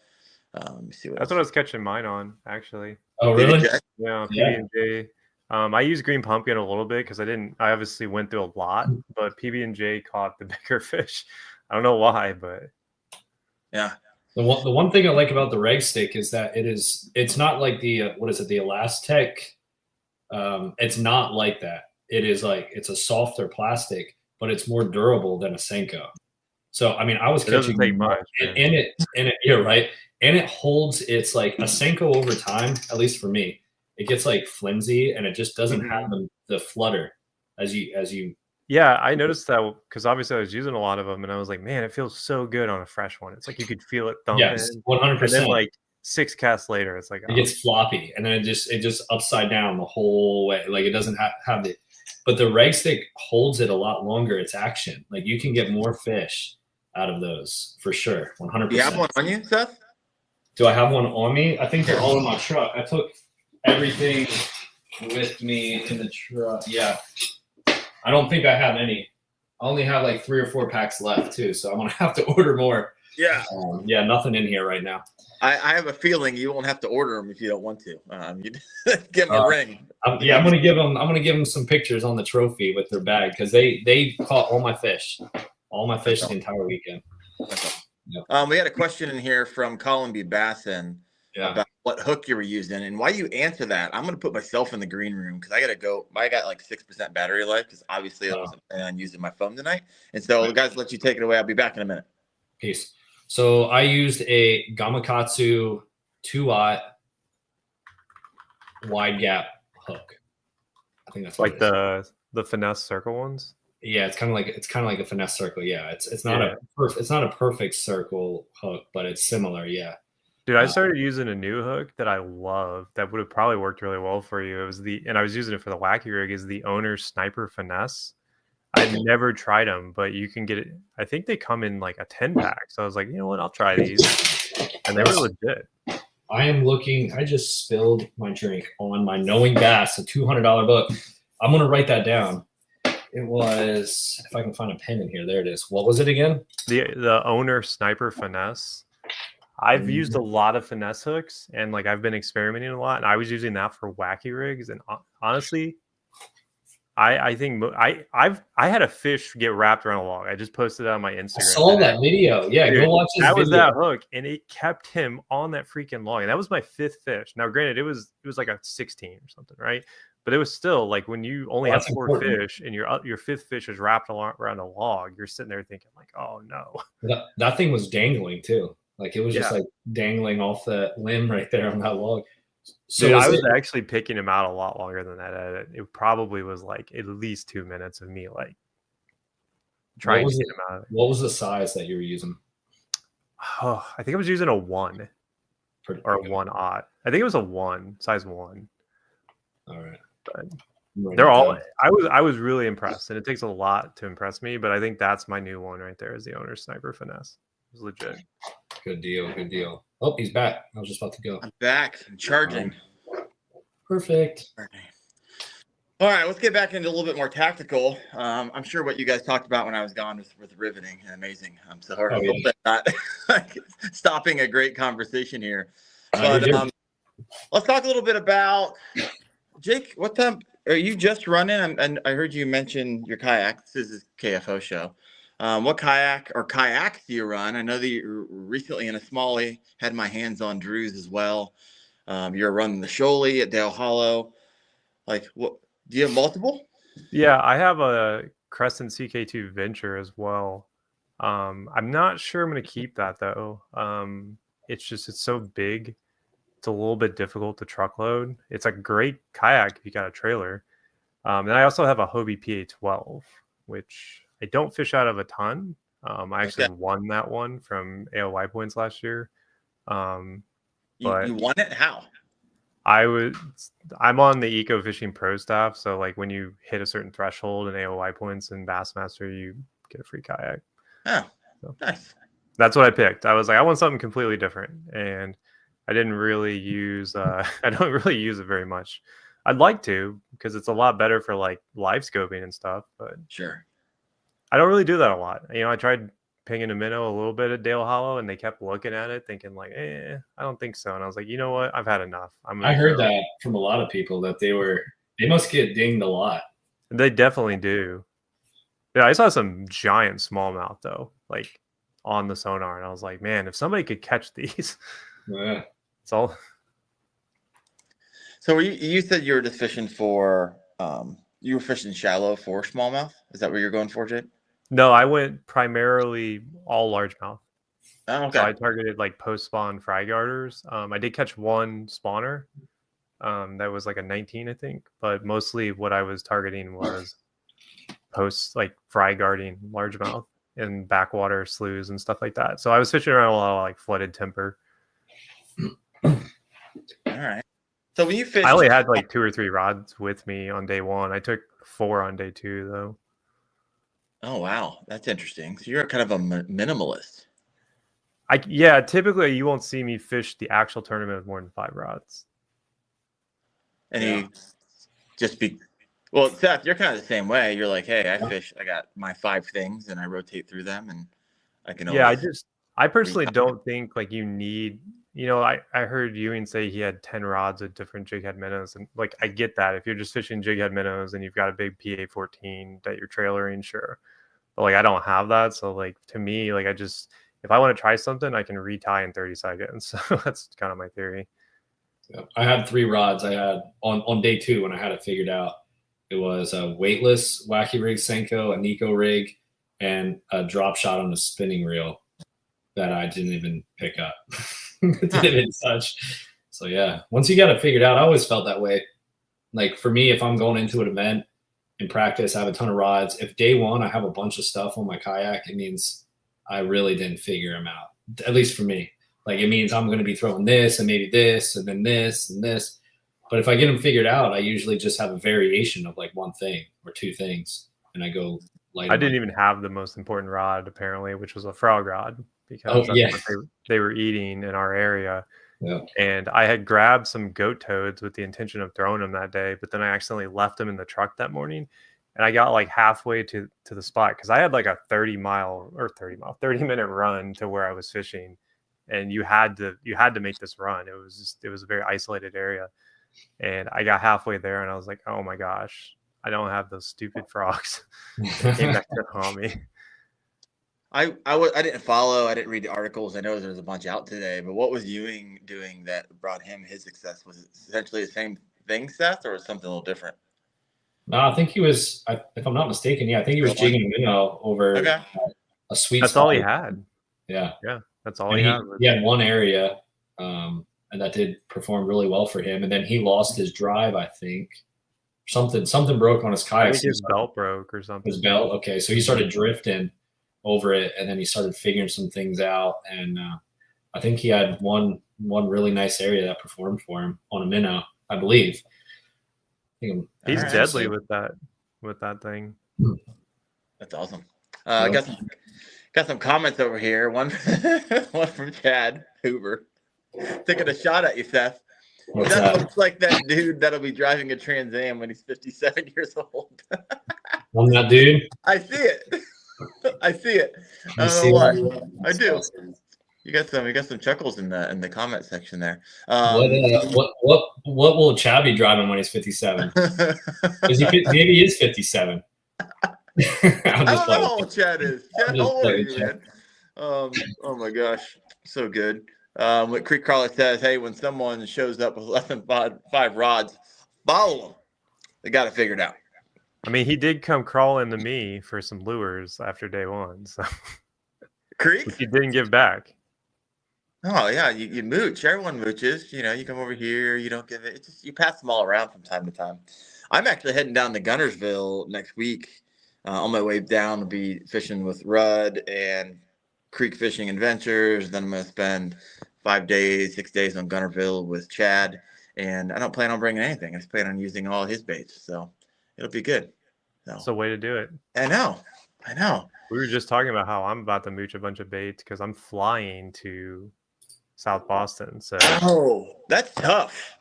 Let me see That's what I was catching mine on, actually. Oh, really? Yeah, PB&J. I use Green Pumpkin a little bit because I obviously went through a lot, but PB&J caught the bigger fish. I don't know why, but yeah. The one thing I like about the reg stick is that it's not like the what is it, the Elastec? It's not like that. It is like it's a softer plastic, but it's more durable than a Senko. So I mean, I was catching take much, and it you're right, and it holds. It's like a Senko over time, at least for me, it gets like flimsy and it just doesn't have the flutter as you. Yeah, I noticed that because obviously I was using a lot of them, and I was like, man, it feels so good on a fresh one. It's like you could feel it thumping. Yes, 100%. And then like 6 casts later, it's like it gets floppy, and then it just upside down the whole way. Like it doesn't have the, but the reg stick holds it a lot longer. It's action. Like you can get more fish out of those for sure. 100%. Do you have one on you, Seth? Do I have one on me? I think they're all in my truck. I took everything with me in the truck. Yeah. I don't think I have any. I only have like 3 or 4 packs left too, so I'm gonna have to order more. Yeah. Yeah, nothing in here right now. I have a feeling you won't have to order them if you don't want to. You give them a ring. I'm gonna give them some pictures on the trophy with their bag because they caught all my fish the entire weekend. Yeah. We had a question in here from Colin B. Basson about what hook you were using, and while you answer that, I'm going to put myself in the green room because I got to go. I got like 6% battery life because obviously I wasn't planning on using my phone tonight. And so, guys, let you take it away. I'll be back in a minute. Peace. So I used a Gamakatsu 2-aught wide gap hook. I think that's like the finesse circle ones. Yeah, it's kind of like a finesse circle. Yeah, it's not a perfect circle hook, but it's similar. Yeah. Dude, I started using a new hook that I love that would have probably worked really well for you. It was and I was using it for the wacky rig, is the Owner Sniper Finesse. I've never tried them, but you can get it. I think they come in like a 10-pack. So I was like, you know what? I'll try these. And they were legit. I just spilled my drink on my Knowing Bass, a $200 book. I'm going to write that down. It was, if I can find a pen in here, there it is. What was it again? The Owner Sniper Finesse. I've used a lot of finesse hooks, and like I've been experimenting a lot, and I was using that for wacky rigs. And honestly, I think I had a fish get wrapped around a log. I just posted it on my Instagram. I saw that video. Yeah, dude, go watch this video. Was that hook, and it kept him on that freaking log. And that was my 5th fish. Now, granted, it was like a 16 or something, right? But it was still like when you only have 4 fish and your 5th fish is wrapped around a log, you're sitting there thinking like, oh no. That thing was dangling too. Like it was just like dangling off the limb right there on that log. So dude, I was actually picking him out a lot longer than that. It probably was like at least 2 minutes of me like trying to get him out. What was the size that you were using? Oh, I think I was using a 1 or a 1-aught. I think it was a 1, size 1. All right. But they're all. I was really impressed, and it takes a lot to impress me. But I think that's my new one right there. Is the Owner Sniper Finesse. It was legit. Good deal. Oh, he's back. I was just about to go. I'm back. I'm charging. Perfect. All right, let's get back into a little bit more tactical. I'm sure what you guys talked about when I was gone was riveting and amazing. I'm sorry. I hope that's not stopping a great conversation here. But let's talk a little bit about Jake. What time are you just running? And I heard you mention your kayak. This is a KFO show. What kayak or kayaks do you run? I know that you were recently in a smallie, had my hands on Drew's as well. You're running the Shoalie at Dale Hollow. Like, what? Do you have multiple? Yeah, I have a Crescent CK2 Venture as well. I'm not sure I'm going to keep that though. It's so big. It's a little bit difficult to truckload. It's a great kayak if you got a trailer. And I also have a Hobie PA12, which I don't fish out of a ton. I actually won that one from ALY points last year. But You won it? How? I'm on the Eco Fishing Pro staff, so like when you hit a certain threshold in AOI points in Bassmaster, you get a free kayak. Oh, so nice. That's what I picked. I was like, I want something completely different, and I didn't really use. I don't really use it very much. I'd like to because it's a lot better for like live scoping and stuff, but Sure. I don't really do that a lot. I tried pinging a minnow a little bit at Dale Hollow, and they kept looking at it, thinking like, I don't think so. And I was like, you know what? I've had enough. I heard that from a lot of people that they must get dinged a lot. They definitely do. Yeah, I saw some giant smallmouth though, like on the sonar, and I was like, man, if somebody could catch these, yeah, it's all. So you said you were just fishing for you were fishing shallow for smallmouth? Is that what you're going for, Jake? No, I went primarily all largemouth. Oh, okay. So I targeted like post spawn fry garters. I did catch one spawner. That was like a 19, I think, but mostly what I was targeting was post like fry guarding largemouth and backwater sloughs and stuff like that. So I was fishing around a lot of like flooded timber. All right. So when you fish, I only had like 2 or 3 rods with me on day 1. I took 4 on day 2 though. Oh wow, that's interesting. So you're kind of a minimalist. Yeah, typically you won't see me fish the actual tournament with more than 5 rods. And you just well, Seth, you're kind of the same way. You're like, hey, I got my 5 things and I rotate through them and I can always. I personally don't think like you need, I heard Ewing say he had 10 rods of different jig head minnows, and like I get that if you're just fishing jig head minnows and you've got a big PA14 that you're trailering, sure. But like I don't have that, so like to me, like if I want to try something, I can retie in 30 seconds. So that's kind of my theory. Yeah. I had 3 rods. I had on day 2 when I had it figured out. It was a weightless wacky rig Senko, a Nico rig, and a drop shot on a spinning reel that I didn't even pick up. Didn't even touch. So yeah, once you got it figured out, I always felt that way. Like for me, if I'm going into an event in practice, I have a ton of rods. If day 1 I have a bunch of stuff on my kayak, it means I really didn't figure them out. At least for me. Like it means I'm going to be throwing this and maybe this and then this and this. But if I get them figured out, I usually just have a variation of like 1 thing or 2 things, and I go light. I didn't even have the most important rod apparently, which was a frog rod, because that's what they were eating in our area. Yeah. And I had grabbed some goat toads with the intention of throwing them that day, but then I accidentally left them in the truck that morning, and I got like halfway to the spot because I had like a 30-minute run to where I was fishing, and you had to make this run. It was a very isolated area. And I got halfway there and I was like, oh my gosh, I don't have those stupid frogs. Came back to haunt me. I didn't follow. I didn't read the articles. I know there's a bunch out today, but what was Ewing doing that brought him his success? Was it essentially the same thing, Seth, or was something a little different? No, I think he was, if I'm not mistaken, I think he was jigging a minnow over a sweet That's spot. all he had. Yeah. That's all he had. He had 1 area, and that did perform really well for him. And then he lost his drive, I think. Something broke on his kayak. I think his belt broke or something. His belt, okay. So he started drifting over it, and then he started figuring some things out. And I think he had one really nice area that performed for him on a minnow, I believe. He's deadly with that thing. That's awesome. I got some comments over here. One from Chad Hoover. Taking a shot at you, Seth. That looks like that dude that'll be driving a Trans Am when he's 57 years old. I'm that dude. I see it. I see it. I don't know why. I do. You got some chuckles in the comment section there. What will Chad be driving when he's 57? Maybe he is 57. I don't know how old Chad is. Chad, how old are you, man? Oh my gosh, so good. What Creek Crawler says, hey, when someone shows up with less than five rods, follow them. They got it figured out. I mean, he did come crawling to me for some lures after day one, so Creek? which he didn't give back. Oh yeah, you mooch. Everyone mooches. You come over here. You don't give it. It's just you pass them all around from time to time. I'm actually heading down to Gunnersville next week. On my way down to be fishing with Rudd and Creek Fishing Adventures. Then I'm going to spend 5 days, 6 days on Gunnersville with Chad. And I don't plan on bringing anything. I just plan on using all his baits. So it'll be good. That's the way to do it. I know. We were just talking about how I'm about to mooch a bunch of baits because I'm flying to South Boston. So that's tough.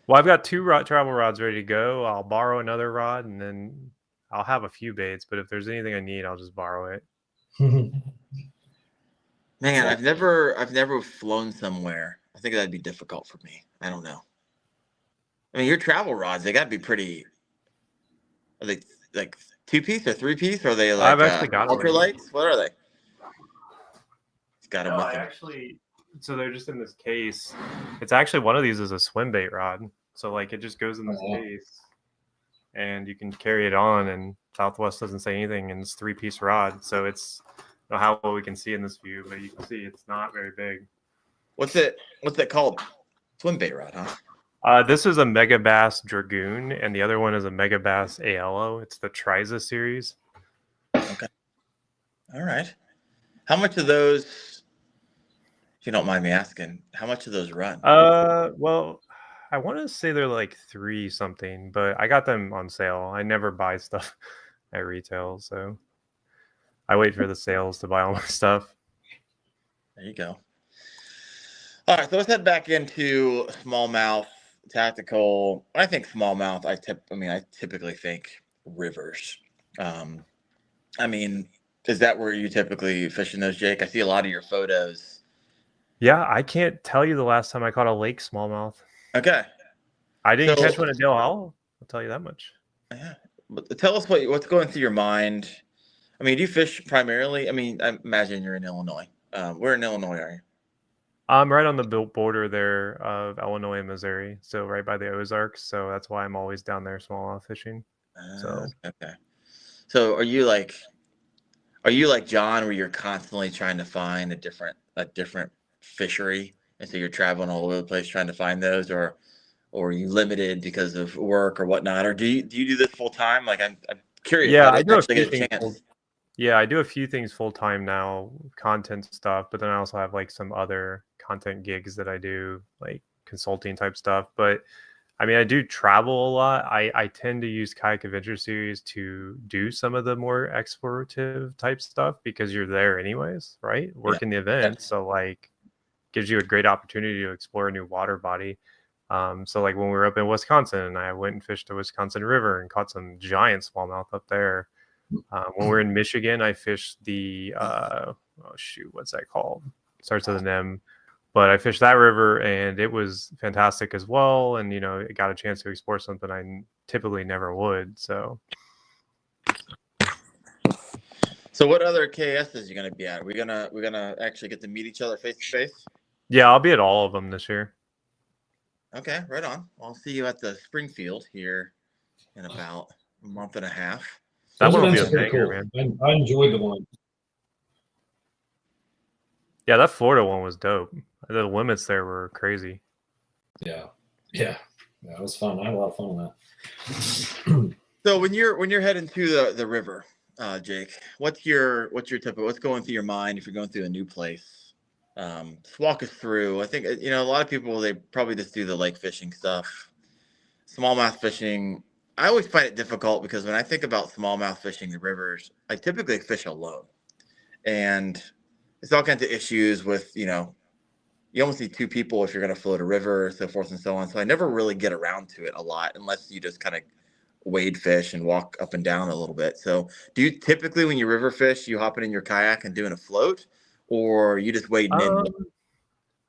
Well, I've got 2 travel rods ready to go. I'll borrow another rod, and then I'll have a few baits. But if there's anything I need, I'll just borrow it. Man, I've never flown somewhere. I think that'd be difficult for me. I don't know. I mean, your travel rods, they got to be pretty. Are they like 2-piece or 3-piece? Or are they like I've actually got ultralights? What are they? Got them with them. Actually, so they're just in this case. It's actually one of these is a swim bait rod. So like it just goes in this case, and you can carry it on. And Southwest doesn't say anything, and it's 3-piece rod. So it's I don't know how well we can see in this view, but you can see it's not very big. What's it called? Swim bait rod, huh? This is a Mega Bass Dragoon, and the other one is a Mega Bass ALO. It's the Triza series. Okay. All right. How much of those, if you don't mind me asking, how much of those run? Well, I want to say they're like 3 something, but I got them on sale. I never buy stuff at retail, so I wait for the sales to buy all my stuff. There you go. All right, so let's head back into smallmouth tactical. When I think smallmouth, I typically think rivers. I mean, is that where you typically fishing those, Jake? I see a lot of your photos. Yeah, I can't tell you the last time I caught a lake smallmouth. Okay. I didn't catch one at Dale Hollow. I'll tell you that much. Yeah. But tell us what's going through your mind. I mean, do you fish primarily? I mean, I imagine you're in Illinois. Where in Illinois are you? I'm right on the border there of Illinois and Missouri, so right by the Ozarks. So that's why I'm always down there smallmouth fishing. Okay. So are you like John, where you're constantly trying to find a different fishery, and so you're traveling all over the place trying to find those, or are you limited because of work or whatnot, or do you do this full time? Like I'm curious. Yeah, I do actually get a chance. Yeah, I do a few things full time now, content stuff, but then I also have like some other content gigs that I do, like consulting type stuff. But I mean, I do travel a lot. I tend to use Kayak Adventure Series to do some of the more explorative type stuff because you're there anyways, right? Working the event. So like gives you a great opportunity to explore a new water body. So like when we were up in Wisconsin, I went and fished the Wisconsin River and caught some giant smallmouth up there. When we're in Michigan, I fished the what's that called? Starts with an M. But I fished that river and it was fantastic as well. And it got a chance to explore something I typically never would. So what other KSs are you gonna be at? We're gonna actually get to meet each other face to face? Yeah, I'll be at all of them this year. Okay, right on. I'll see you at the Springfield here in about a month and a half. That one will be a banger, man. I enjoyed the one. Yeah, that Florida one was dope. The limits there were crazy. Yeah, it was fun. I had a lot of fun on that. So when you're heading to the river, Jake, what's going through your mind if you're going through a new place? Just walk us through. I think a lot of people, they probably just do the lake fishing stuff. Smallmouth fishing, I always find it difficult because when I think about smallmouth fishing the rivers, I typically fish alone, and it's all kinds of issues with you almost need 2 people if you're going to float a river, so forth and so on. So I never really get around to it a lot unless you just kind of wade fish and walk up and down a little bit. So do you typically, when you river fish, you hopping in your kayak and doing a float, or you just wading in?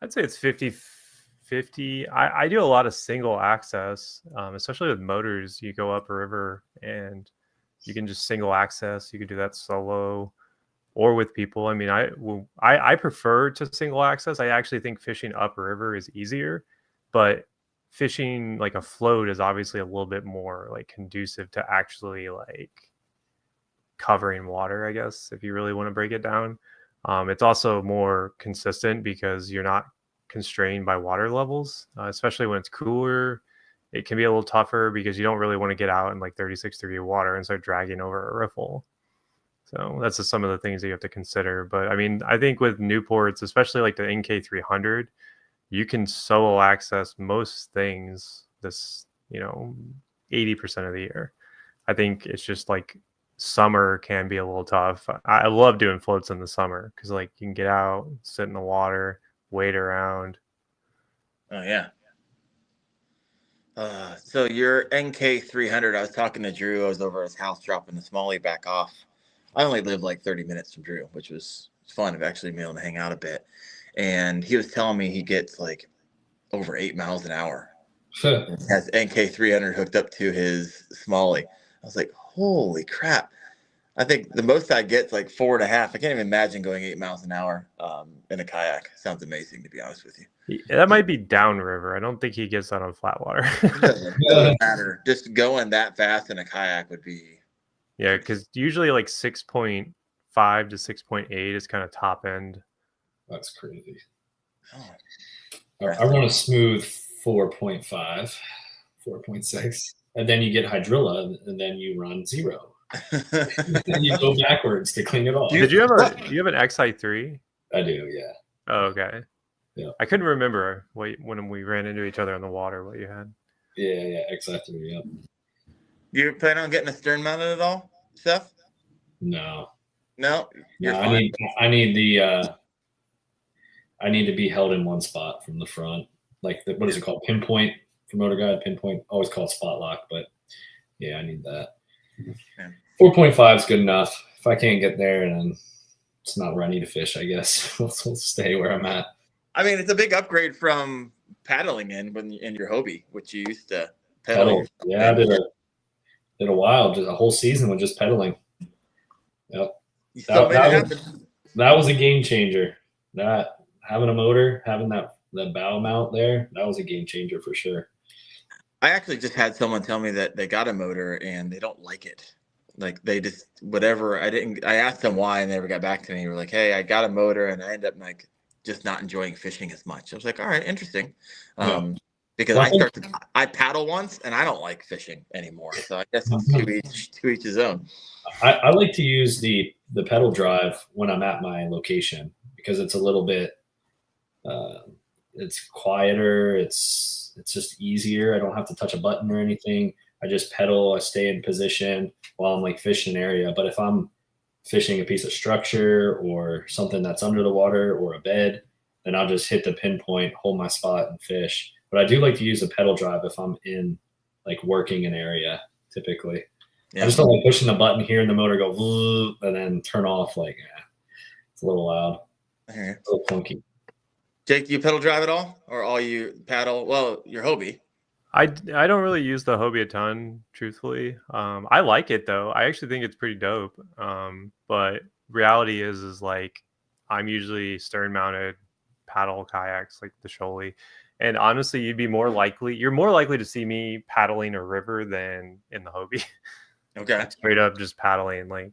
I'd say it's 50-50. I do a lot of single access, especially with motors. You go up a river and you can just single access. You can do that solo or with people. I mean, I prefer to single access. I actually think fishing upriver is easier, but fishing like a float is obviously a little bit more like conducive to actually like covering water, I guess, if you really want to break it down. It's also more consistent because you're not constrained by water levels, especially when it's cooler. It can be a little tougher because you don't really want to get out in like 36-degree water and start dragging over a riffle. So that's just some of the things that you have to consider. But I mean, I think with Newports, especially like the NK300, you can solo access most things this, 80% of the year. I think it's just like summer can be a little tough. I love doing floats in the summer because like you can get out, sit in the water, wade around. Oh yeah. So your NK300, I was talking to Drew. I was over at his house dropping the smallie back off. I only live like 30 minutes from Drew, which was fun. I've actually been able to hang out a bit. And he was telling me he gets like over 8 miles an hour. Has NK300 hooked up to his smallie. I was like, holy crap. I think the most I get is like 4.5. I can't even imagine going 8 miles an hour in a kayak. Sounds amazing, to be honest with you. That might be downriver. I don't think he gets that on flat water. It doesn't matter. Just going that fast in a kayak would be. Yeah, because usually like 6.5 to 6.8 is kind of top end. That's crazy. Oh. I run a smooth 4.5, 4.6, and then you get hydrilla, and then you run 0. And you go backwards to clean it off. Did you have an XI3? I do, yeah. Oh, okay. Yeah. I couldn't remember when we ran into each other on the water what you had. Yeah, exactly. Yep. You plan on getting a stern mounted at all, Seth? No. You're fine. I need to be held in one spot from the front. Like what is it called? Pinpoint for Motor Guide. Pinpoint. Always called spot lock, but yeah, I need that. Yeah. 4.5 is good enough. If I can't get there, then it's not where I need to fish. I guess we'll stay where I'm at. I mean, it's a big upgrade from paddling in your Hobie, which you used to pedal. Yeah, I did a while, just a whole season with just pedaling. Yep. You still made it happen. That was a game changer. That having a motor, having that bow mount there, that was a game changer for sure. I actually just had someone tell me that they got a motor and they don't like it. Like they just whatever. I asked them why and they never got back to me. They were like, "Hey, I got a motor and I end up like just not enjoying fishing as much." I was like, "All right, interesting." Because I paddle once and I don't like fishing anymore. So I guess it's to each his own. I like to use the pedal drive when I'm at my location because it's a little bit it's quieter, it's just easier. I don't have to touch a button or anything. I just pedal, I stay in position while I'm like fishing an area. But if I'm fishing a piece of structure or something that's under the water or a bed, then I'll just hit the pinpoint, hold my spot and fish. But I do like to use a pedal drive if I'm in like working an area typically. Yeah. I just don't like pushing the button here and the motor go and then turn off. Like, it's a little loud. Okay. A little funky. Jake, do you pedal drive at all? Or all you paddle? Well, your Hobie. I don't really use the Hobie a ton, truthfully. I like it though. I actually think it's pretty dope. But reality is like I'm usually stern mounted paddle kayaks like the Shoali. And honestly, you're more likely to see me paddling a river than in the Hobie. Okay. Straight up just paddling like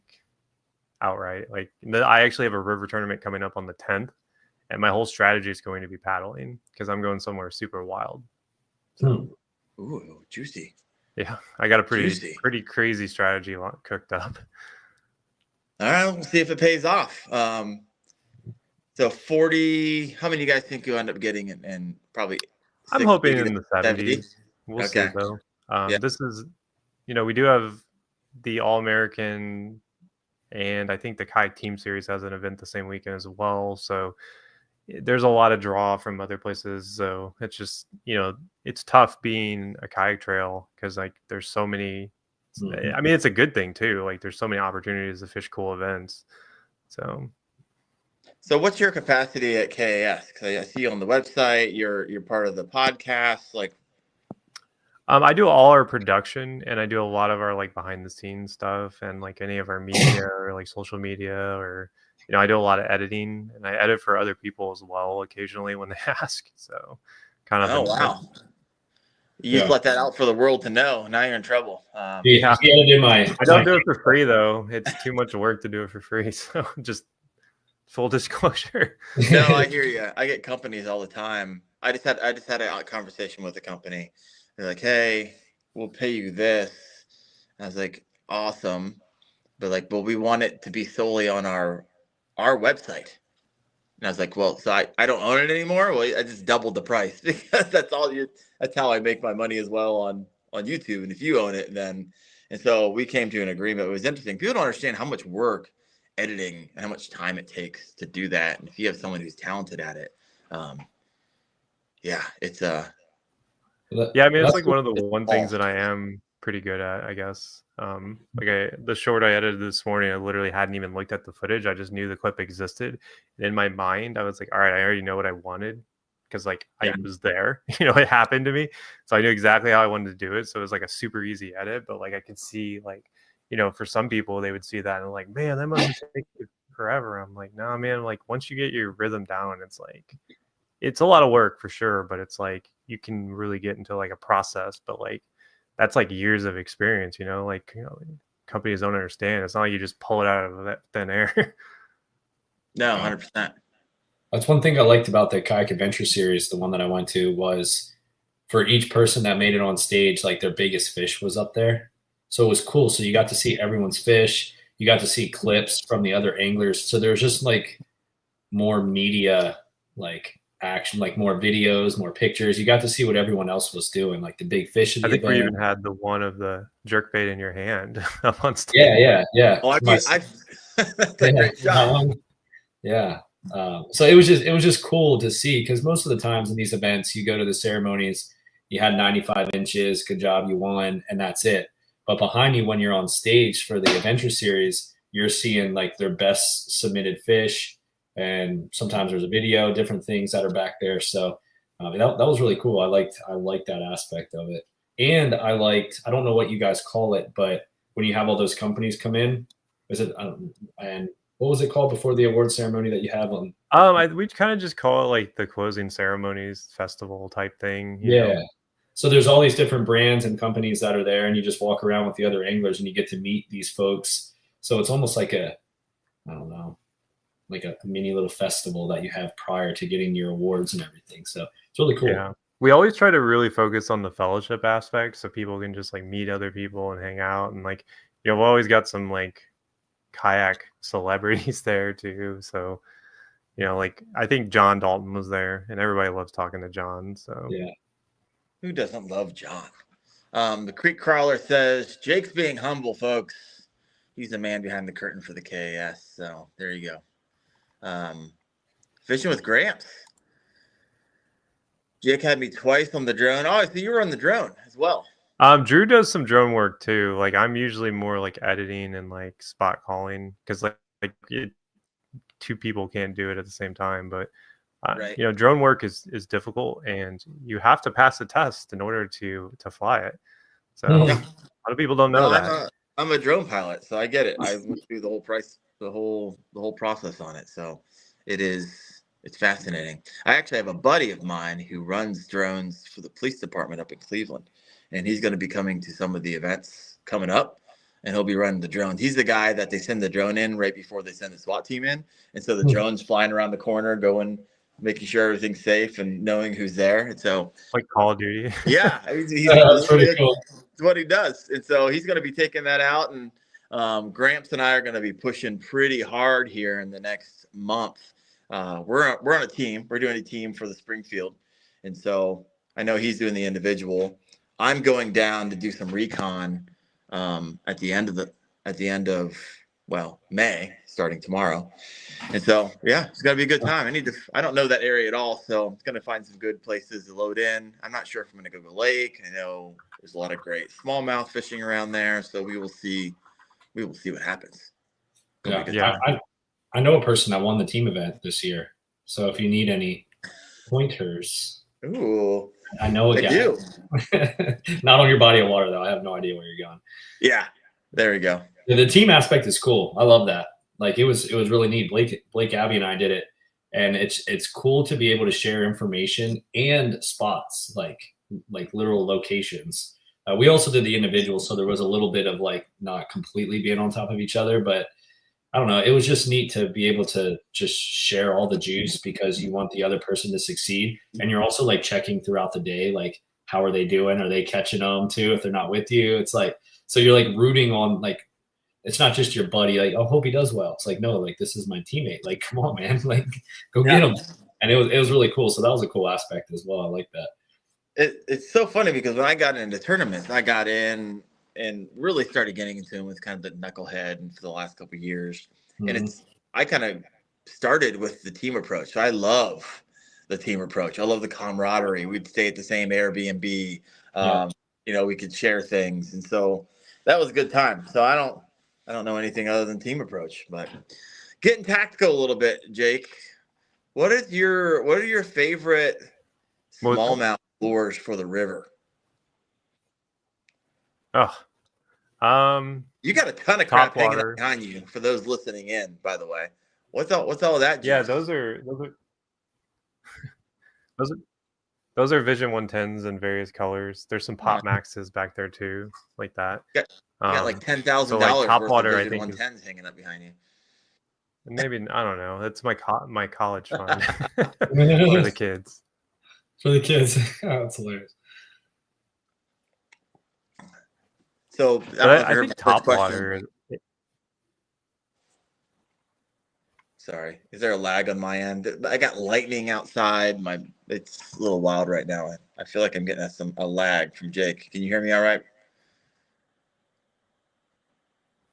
outright. Like I actually have a river tournament coming up on the 10th, and my whole strategy is going to be paddling because I'm going somewhere super wild. So, ooh, juicy. Yeah, I got a pretty crazy strategy cooked up. All right, we'll see if it pays off. So 40, how many of you guys think you'll end up getting? And probably I'm hoping in the 70s. We'll see though. This is, we do have the All-American, and I think the Kayak Team Series has an event the same weekend as well. So there's a lot of draw from other places. So it's just, it's tough being a kayak trail because like there's so many. I mean, it's a good thing too. Like there's so many opportunities to fish cool events. So what's your capacity at KAS? Because I see you on the website. You're part of the podcast. Like, I do all our production, and I do a lot of our like behind the scenes stuff, and like any of our media or like social media, or I do a lot of editing, and I edit for other people as well occasionally when they ask. So, kind of. Oh wow! You just let that out for the world to know. Now you're in trouble. He edited I don't do it for free though. It's too much work to do it for free. So just full disclosure. No, I hear you. I get companies all the time. I just had a conversation with a company. They're like, "Hey, we'll pay you this." And I was like, "Awesome," but like, "Well, we want it to be solely on our website." And I was like, "Well, so I don't own it anymore. Well, I just doubled the price because that's how I make my money as well on YouTube. And if you own it, then." And so we came to an agreement. It was interesting. People don't understand how much work editing and how much time it takes to do that. And if you have someone who's talented at it, yeah, it's yeah, I mean, it's like one of the things that I am pretty good at, I guess. The short I edited this morning, I literally hadn't even looked at the footage. I just knew the clip existed. And in my mind, I was like, all right, I already know what I wanted because like I was there, it happened to me. So I knew exactly how I wanted to do it. So it was like a super easy edit, but like I could see like, for some people, they would see that and like, man, that must take forever. I'm like, no, man, like once you get your rhythm down, it's like, it's a lot of work for sure, but it's like, you can really get into like a process, but like, that's like years of experience, companies don't understand. It's not like you just pull it out of that thin air. No, 100%. That's one thing I liked about the Kayak Adventure series, the one that I went to, was for each person that made it on stage, like their biggest fish was up there. So it was cool. So you got to see everyone's fish. You got to see clips from the other anglers. So there was just like more media, like action, like more videos, more pictures. You got to see what everyone else was doing, like the big fish of the event. We even had the one of the jerkbait in your hand up on stage. Yeah. Oh, that's a great shot. Yeah. So it was just cool to see, because most of the times in these events, you go to the ceremonies, you had 95 inches, good job, you won, and that's it. But behind you, when you're on stage for the adventure series, you're seeing like their best submitted fish, and sometimes there's a video, different things that are back there. So that was really cool. I liked that aspect of it, and I don't know what you guys call it, but when you have all those companies come in, is it and what was it called before the award ceremony that you have on? We kind of just call it like the closing ceremonies festival type thing. You know? So there's all these different brands and companies that are there, and you just walk around with the other anglers and you get to meet these folks. So it's almost like I don't know, like a mini little festival that you have prior to getting your awards and everything. So it's really cool. Yeah. We always try to really focus on the fellowship aspect so people can just like meet other people and hang out. And like, we've always got some like kayak celebrities there too. So, like I think John Dalton was there and everybody loves talking to John. So yeah. Who doesn't love John? The Creek Crawler says, Jake's being humble, folks. He's the man behind the curtain for the KAS. So there you go. Fishing with Gramps. Jake had me twice on the drone. Oh, so you were on the drone as well. Drew does some drone work too. Like I'm usually more like editing and like spot calling because two people can't do it at the same time. But right. Drone work is difficult, and you have to pass the test in order to fly it. So a lot of people don't know that. I'm a drone pilot, so I get it. I went through the whole process on it. So it's fascinating. I actually have a buddy of mine who runs drones for the police department up in Cleveland, and he's going to be coming to some of the events coming up, and he'll be running the drones. He's the guy that they send the drone in right before they send the SWAT team in. And so the drone's flying around the corner, making sure everything's safe and knowing who's there. And so like Call of Duty. Yeah. That's pretty cool. It's what he does. And so he's going to be taking that out. And Gramps and I are going to be pushing pretty hard here in the next month. We're on a team. We're doing a team for the Springfield. And so I know he's doing the individual. I'm going down to do some recon at the end of May, starting tomorrow. And so, yeah, it's going to be a good time. I don't know that area at all, so I'm going to find some good places to load in. I'm not sure if I'm going to go to the lake. I know there's a lot of great smallmouth fishing around there, so we will see what happens. I know a person that won the team event this year. So if you need any pointers. Ooh. I know a guy. Not on your body of water, though. I have no idea where you're going. Yeah. There we go. The team aspect is cool. I love that. Like it was really neat. Blake, Abby, and I did it, and it's cool to be able to share information and spots. Like like literal locations. We also did the individual, so there was a little bit of like not completely being on top of each other, but I don't know. It was just neat to be able to just share all the juice because you want the other person to succeed. And you're also like checking throughout the day, like, how are they doing? Are they catching them too if they're not with you? It's like, so you're like rooting on, like, it's not just your buddy, like, oh, hope he does well. It's like, no, like, this is my teammate. Like, come on, man. Like, go get him. And it was really cool. So that was a cool aspect as well. I like that. It's so funny because when I got into tournaments, I got in and really started getting into them with kind of the knucklehead and for the last couple of years. Mhm. And I kind of started with the team approach. So I love the team approach. I love the camaraderie. We'd stay at the same Airbnb. You know, we could share things. And so that was a good time. So I don't know anything other than team approach, but getting tactical a little bit, Jake. What are your favorite smallmouth lures for the river? Oh, you got a ton of crap hanging up behind you for those listening in, by the way. What's all of that juice? Yeah, those are Vision 110s in various colors. There's some Pop Maxes back there too, like that. You got like $10,000 like worth of Vision 110s hanging up behind you. Maybe, I don't know. That's my college fund for the kids. For the kids. Oh, that's hilarious. So I think topwater. Sorry, is there a lag on my end? I got lightning outside. It's a little wild right now. I feel like I'm getting a lag from Jake. Can you hear me all right?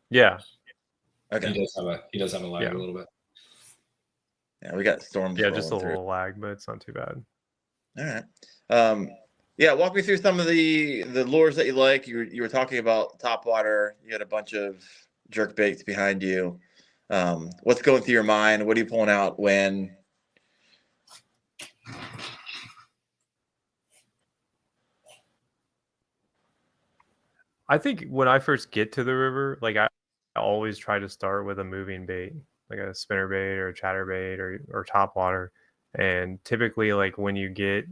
Yeah. Okay. He does have a lag a little bit. Yeah, we got storms. Yeah, just a little lag, but it's not too bad. All right. Yeah, walk me through some of the lures that you like. You were talking about topwater. You had a bunch of jerk baits behind you. What's going through your mind? What are you pulling out when? I think when I first get to the river, like I always try to start with a moving bait, like a spinner bait or a chatter bait or topwater. And typically, like when you get,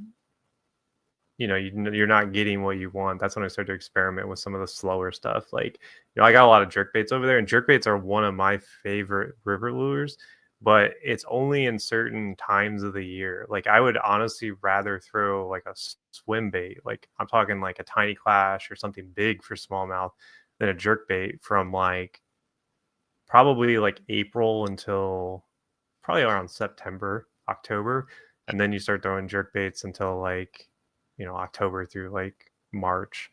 you're not getting what you want, that's when I start to experiment with some of the slower stuff. Like, I got a lot of jerk baits over there, and jerk baits are one of my favorite river lures, but it's only in certain times of the year. Like, I would honestly rather throw like a swim bait, like I'm talking like a tiny clash or something big for smallmouth, than a jerk bait from like probably like April until probably around September, October. And then you start throwing jerk baits until like, October through like March.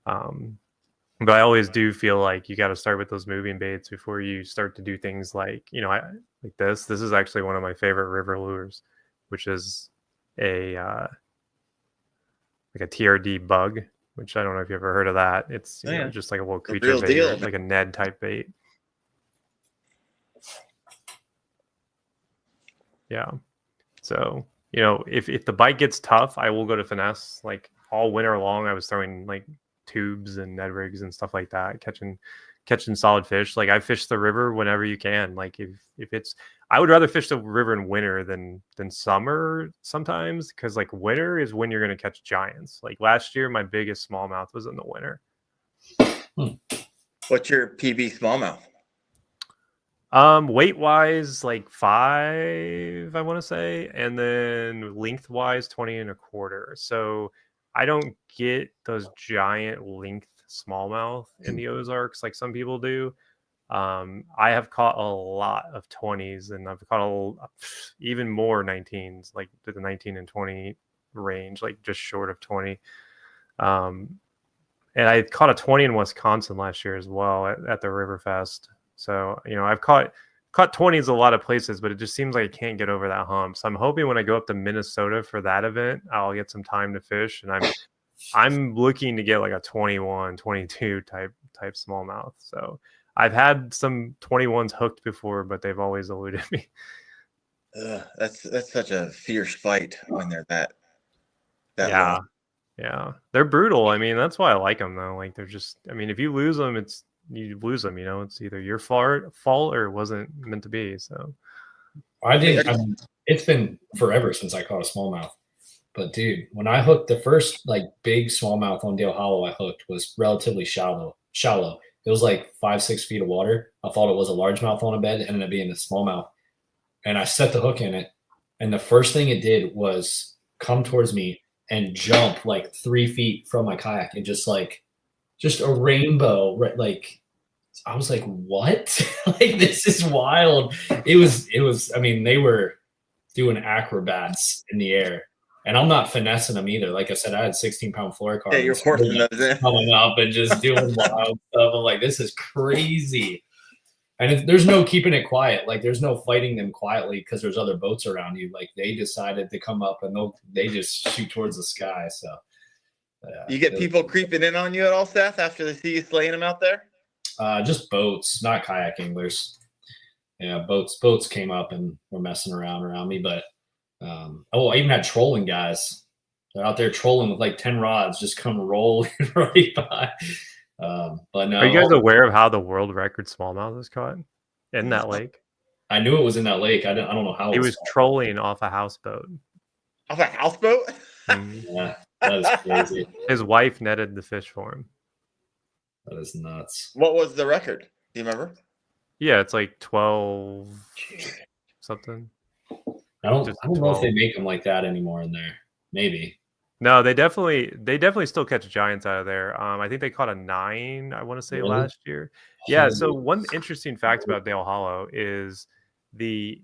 But I always do feel like you got to start with those moving baits before you start to do things like, like this. This is actually one of my favorite river lures, which is a like a TRD bug, which I don't know if you ever heard of that. It's just like a little creature bait, like a Ned type bait. Yeah. So, if the bite gets tough, I will go to finesse. Like all winter long, I was throwing like tubes and Ned rigs and stuff like that, catching solid fish. Like I fish the river whenever you can. Like if it's, I would rather fish the river in winter than summer sometimes, because like winter is when you're going to catch giants. Like last year, my biggest smallmouth was in the winter. What's your PB smallmouth? Weight wise, like 5, I want to say, and then lengthwise 20.25. So I don't get those giant length smallmouth in the Ozarks like some people do. I have caught a lot of 20s, and I've caught even more 19s, like to the 19 and 20 range, like just short of 20. And I caught a 20 in Wisconsin last year as well at the Riverfest. So, I've caught 20s a lot of places, but it just seems like I can't get over that hump. So I'm hoping when I go up to Minnesota for that event, I'll get some time to fish. And I'm looking to get like a 21, 22 type smallmouth. So I've had some 21s hooked before, but they've always eluded me. That's such a fierce fight when they're that yeah. long. Yeah. They're brutal. I mean, that's why I like them though. Like if you lose them, you lose them, it's either your fault or it wasn't meant to be. So it's been forever since I caught a smallmouth. But dude, when I hooked the first like big smallmouth on Dale Hollow, I hooked was relatively shallow. It was like 5-6 feet of water. I thought it was a largemouth on a bed. It ended up being a smallmouth. And I set the hook in it. And the first thing it did was come towards me and jump like 3 feet from my kayak. And just a rainbow, right? Like, I was like, what? Like, this is wild. It was, I mean, they were doing acrobats in the air. And I'm not finessing them either. Like I said, I had 16-pound fluorocarbons. Yeah, you're forcing those in. Coming up and just doing wild stuff. I'm like, this is crazy. And there's no keeping it quiet. Like, there's no fighting them quietly because there's other boats around you. Like, they decided to come up and they just shoot towards the sky. So, you get people creeping in on you at all, Seth, after they see you slaying them out there? Just boats, not kayak anglers. Yeah, boats came up and were messing around me. But I even had trolling guys. They're out there trolling with like 10 rods, just come rolling right by. But no. Are you guys aware of how the world record smallmouth was caught in that lake? I knew it was in that lake. I don't know how. He was trolling off a houseboat. Off a houseboat? Yeah, that is crazy. His wife netted the fish for him. That is nuts. What was the record? Do you remember? Yeah, it's like 12 something. I don't know if they make them like that anymore in there. Maybe. No, they definitely still catch giants out of there. I think they caught a 9, I want to say, really? last year. Yeah, so one interesting fact about Dale Hollow is the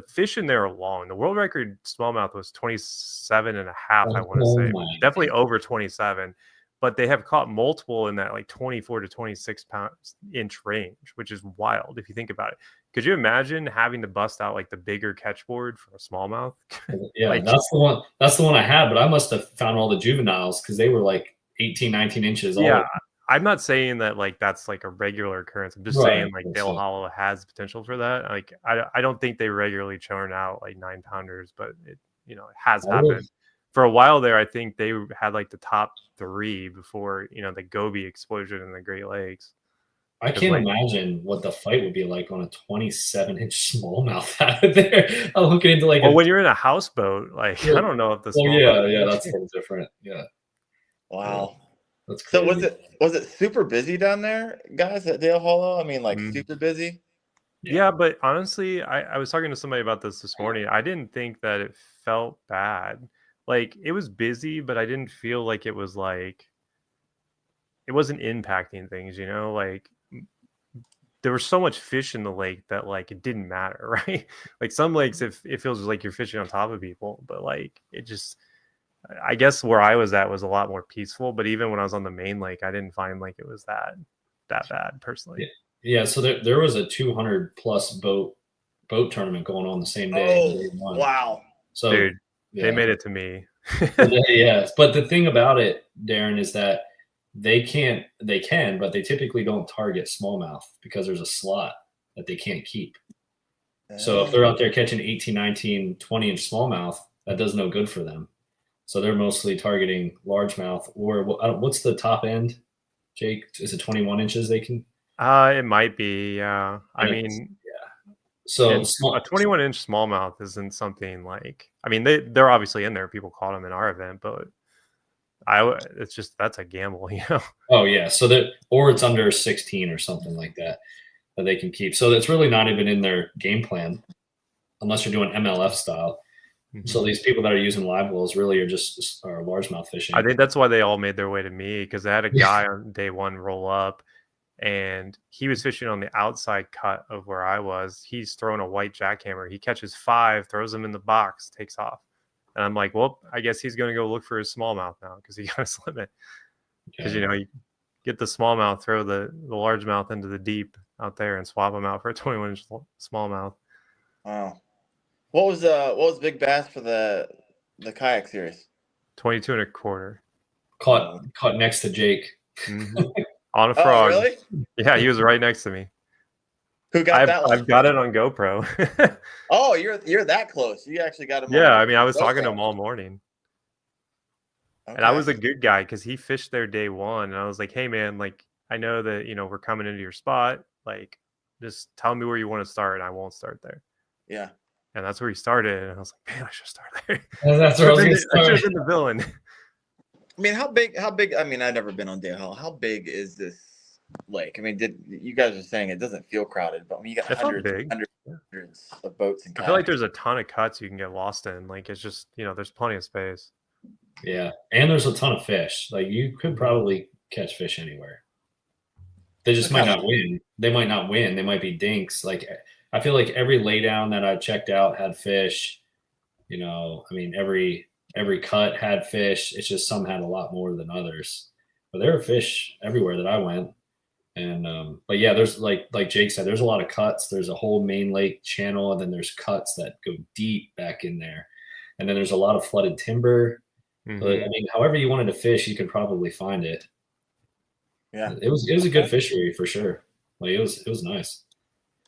fish in there are long. The world record smallmouth was 27 and a half, I want to say. Definitely over 27. But they have caught multiple in that like 24 to 26 inch range, which is wild if you think about it. Could you imagine having to bust out like the bigger catch board for a smallmouth? Yeah, like, that's the one I had, but I must have found all the juveniles because they were like 18, 19 inches. Yeah, I'm not saying that like that's like a regular occurrence. I'm just saying like Dale Hollow has potential for that. Like I don't think they regularly churn out like 9-pounders, but it has happened. For a while there, I think they had like the top 3 before the Gobi explosion in the Great Lakes. I can't imagine what the fight would be like on a 27-inch smallmouth out of there. I'm looking into like. Well, when you're in a houseboat, like I don't know if the. Yeah, that's a little different. Yeah. Wow. That's crazy. So was it super busy down there, guys, at Dale Hollow? I mean, like super busy. Yeah, but honestly, I was talking to somebody about this morning. I didn't think that it felt bad. Like, it was busy, but I didn't feel like it was like it wasn't impacting things, like there was so much fish in the lake that like it didn't matter, right? Like some lakes it feels like you're fishing on top of people, but like it just, I guess where I was at was a lot more peaceful. But even when I was on the main lake, I didn't find like it was that bad personally. Yeah, so there was a 200+ boat tournament going on the same day. Oh, wow. So dude, they made it to me. Yes, but the thing about it, Darren, is that they can, but they typically don't target smallmouth because there's a slot that they can't keep. So if they're out there catching 18, 19, 20-inch smallmouth, that does no good for them. So they're mostly targeting largemouth. Or what's the top end, Jake? Is it 21 inches they can? It might be, yeah. I mean, yeah. So a 21-inch smallmouth isn't something like. I mean, they're obviously in there. People caught them in our event, but it's just that's a gamble, Oh yeah, so that, or it's under 16 or something like that they can keep. So that's really not even in their game plan, unless you're doing MLF style. Mm-hmm. So these people that are using live wells really are largemouth fishing. I think that's why they all made their way to me, because I had a guy on day one roll up, and he was fishing on the outside cut of where I was. He's throwing a white jackhammer. He catches 5, throws them in the box, takes off. And I'm like, well, I guess he's going to go look for his smallmouth now because he got his limit. Because, you get the smallmouth, throw the largemouth into the deep out there and swap them out for a 21-inch smallmouth. Wow. What was big bass for the kayak series? 22 1/4. Caught next to Jake. Mm-hmm. On a frog. Oh, really? Yeah, he was right next to me. Who got that one? I've got it on GoPro. Oh, you're that close. You actually got him. Yeah, I mean, I was talking to him all morning. Okay. And I was a good guy because he fished there day one. And I was like, hey, man, like, I know that, we're coming into your spot. Like, just tell me where you want to start and I won't start there. Yeah. and that's where he started. And I was like, man, I should start there. That's where I was going to I should have start. been the villain. I mean, how big? I mean, I've never been on Dale Hill. How big is this lake? I mean, you guys are saying it doesn't feel crowded, but when you got It's not big. hundreds of boats and I feel like kayaks, there's a ton of cuts you can get lost in. Like, it's just, there's plenty of space. Yeah, and there's a ton of fish. Like, you could probably catch fish anywhere. They just might not win. They might not win. They might be dinks. Like, I feel like every laydown that I checked out had fish. I mean, every cut had fish. It's just some had a lot more than others. But there were fish everywhere that I went. And but yeah, there's like Jake said, there's a lot of cuts. There's a whole main lake channel, and then there's cuts that go deep back in there. And then there's a lot of flooded timber. Mm-hmm. But I mean, however you wanted to fish, you could probably find it. Yeah, it was a good fishery for sure. Like, it was nice.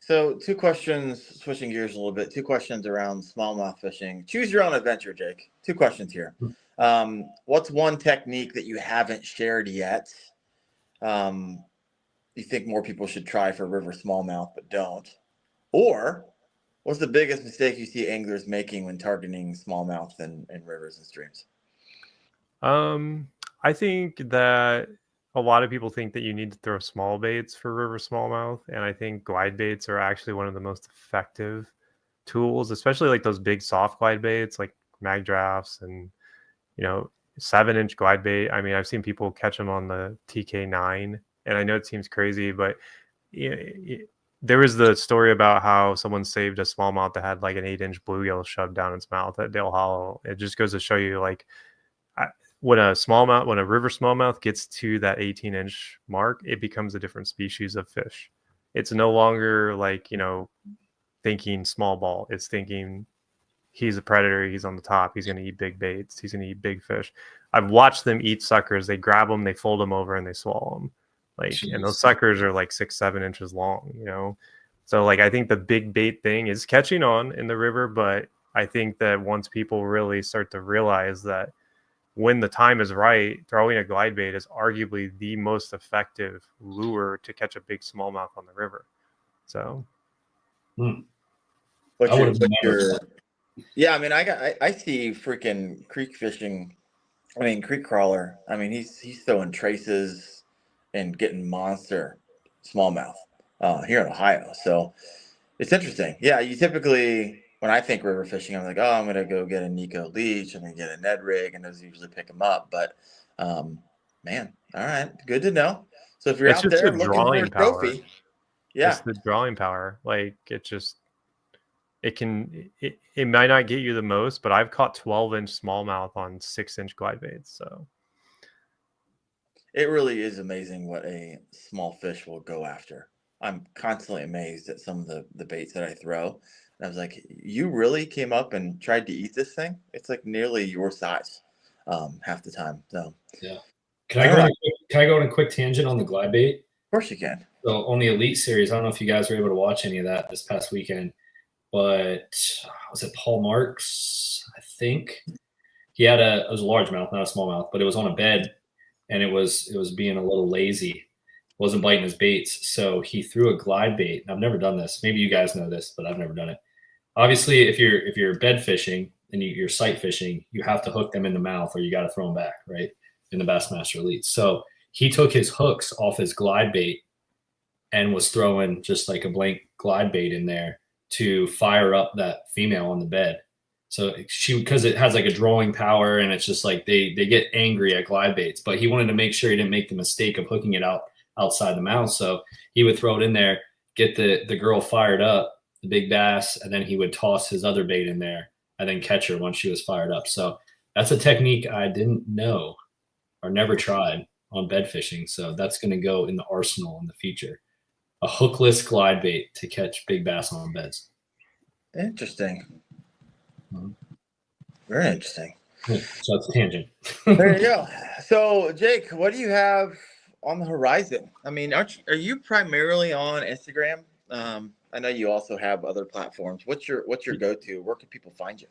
So 2 questions, switching gears a little bit. 2 questions around smallmouth fishing. Choose your own adventure, Jake. 2 questions here. What's one technique that you haven't shared yet? You think more people should try for river smallmouth but don't? Or what's the biggest mistake you see anglers making when targeting smallmouth in rivers and streams? I think that a lot of people think that you need to throw small baits for river smallmouth, and I think glide baits are actually one of the most effective tools, especially like those big soft glide baits like mag drafts and 7-inch glide bait. I mean, I've seen people catch them on the TK9, and I know it seems crazy, but there was the story about how someone saved a smallmouth that had like an 8-inch bluegill shoved down its mouth at Dale Hollow. It just goes to show you, like, when a river smallmouth gets to that 18-inch mark, it becomes a different species of fish. It's no longer like, thinking small ball. It's thinking he's a predator. He's on the top. He's going to eat big baits. He's going to eat big fish. I've watched them eat suckers. They grab them, they fold them over, and they swallow them. Like, jeez. And those suckers are like 6-7 inches long, So like, I think the big bait thing is catching on in the river, but I think that once people really start to realize that when the time is right, throwing a glide bait is arguably the most effective lure to catch a big smallmouth on the river. So, yeah, I mean, I see freaking creek fishing. I mean, creek crawler. I mean, he's throwing traces and getting monster smallmouth here in Ohio. So it's interesting. Yeah, you typically, when I think river fishing, I'm like, oh, I'm gonna go get a Nico leech. I'm gonna get a Ned rig, and those usually pick them up. But man, all right, good to know. So if you're out there looking for a trophy, it's the drawing power. Like, it might not get you the most, but I've caught 12-inch smallmouth on 6-inch glide baits. So it really is amazing what a small fish will go after. I'm constantly amazed at some of the baits that I throw. And I was like, you really came up and tried to eat this thing? It's like nearly your size half the time. So yeah. Can I go on a quick tangent on the glide bait? Of course you can. So on the Elite series, I don't know if you guys were able to watch any of that this past weekend, but was it Paul Marks? I think he had it was a largemouth, not a smallmouth, but it was on a bed, and it was being a little lazy, wasn't biting his baits, so he threw a glide bait. I've never done this. Maybe you guys know this, but I've never done it. Obviously, if you're bed fishing and you're sight fishing, you have to hook them in the mouth, or you got to throw them back, right? In the Bassmaster Elite. So he took his hooks off his glide bait and was throwing just like a blank glide bait in there to fire up that female on the bed. So because it has like a drawing power, and it's just like they get angry at glide baits, but he wanted to make sure he didn't make the mistake of hooking it outside the mouth. So he would throw it in there, get the girl fired up, the big bass, and then he would toss his other bait in there and then catch her once she was fired up. So that's a technique I didn't know or never tried on bed fishing. So that's going to go in the arsenal in the future. A hookless glide bait to catch big bass on beds. Interesting. Very interesting. So that's a tangent. There you go. So Jake, what do you have on the horizon? I mean, are you primarily on Instagram? I know you also have other platforms. What's your go-to? Where can people find you?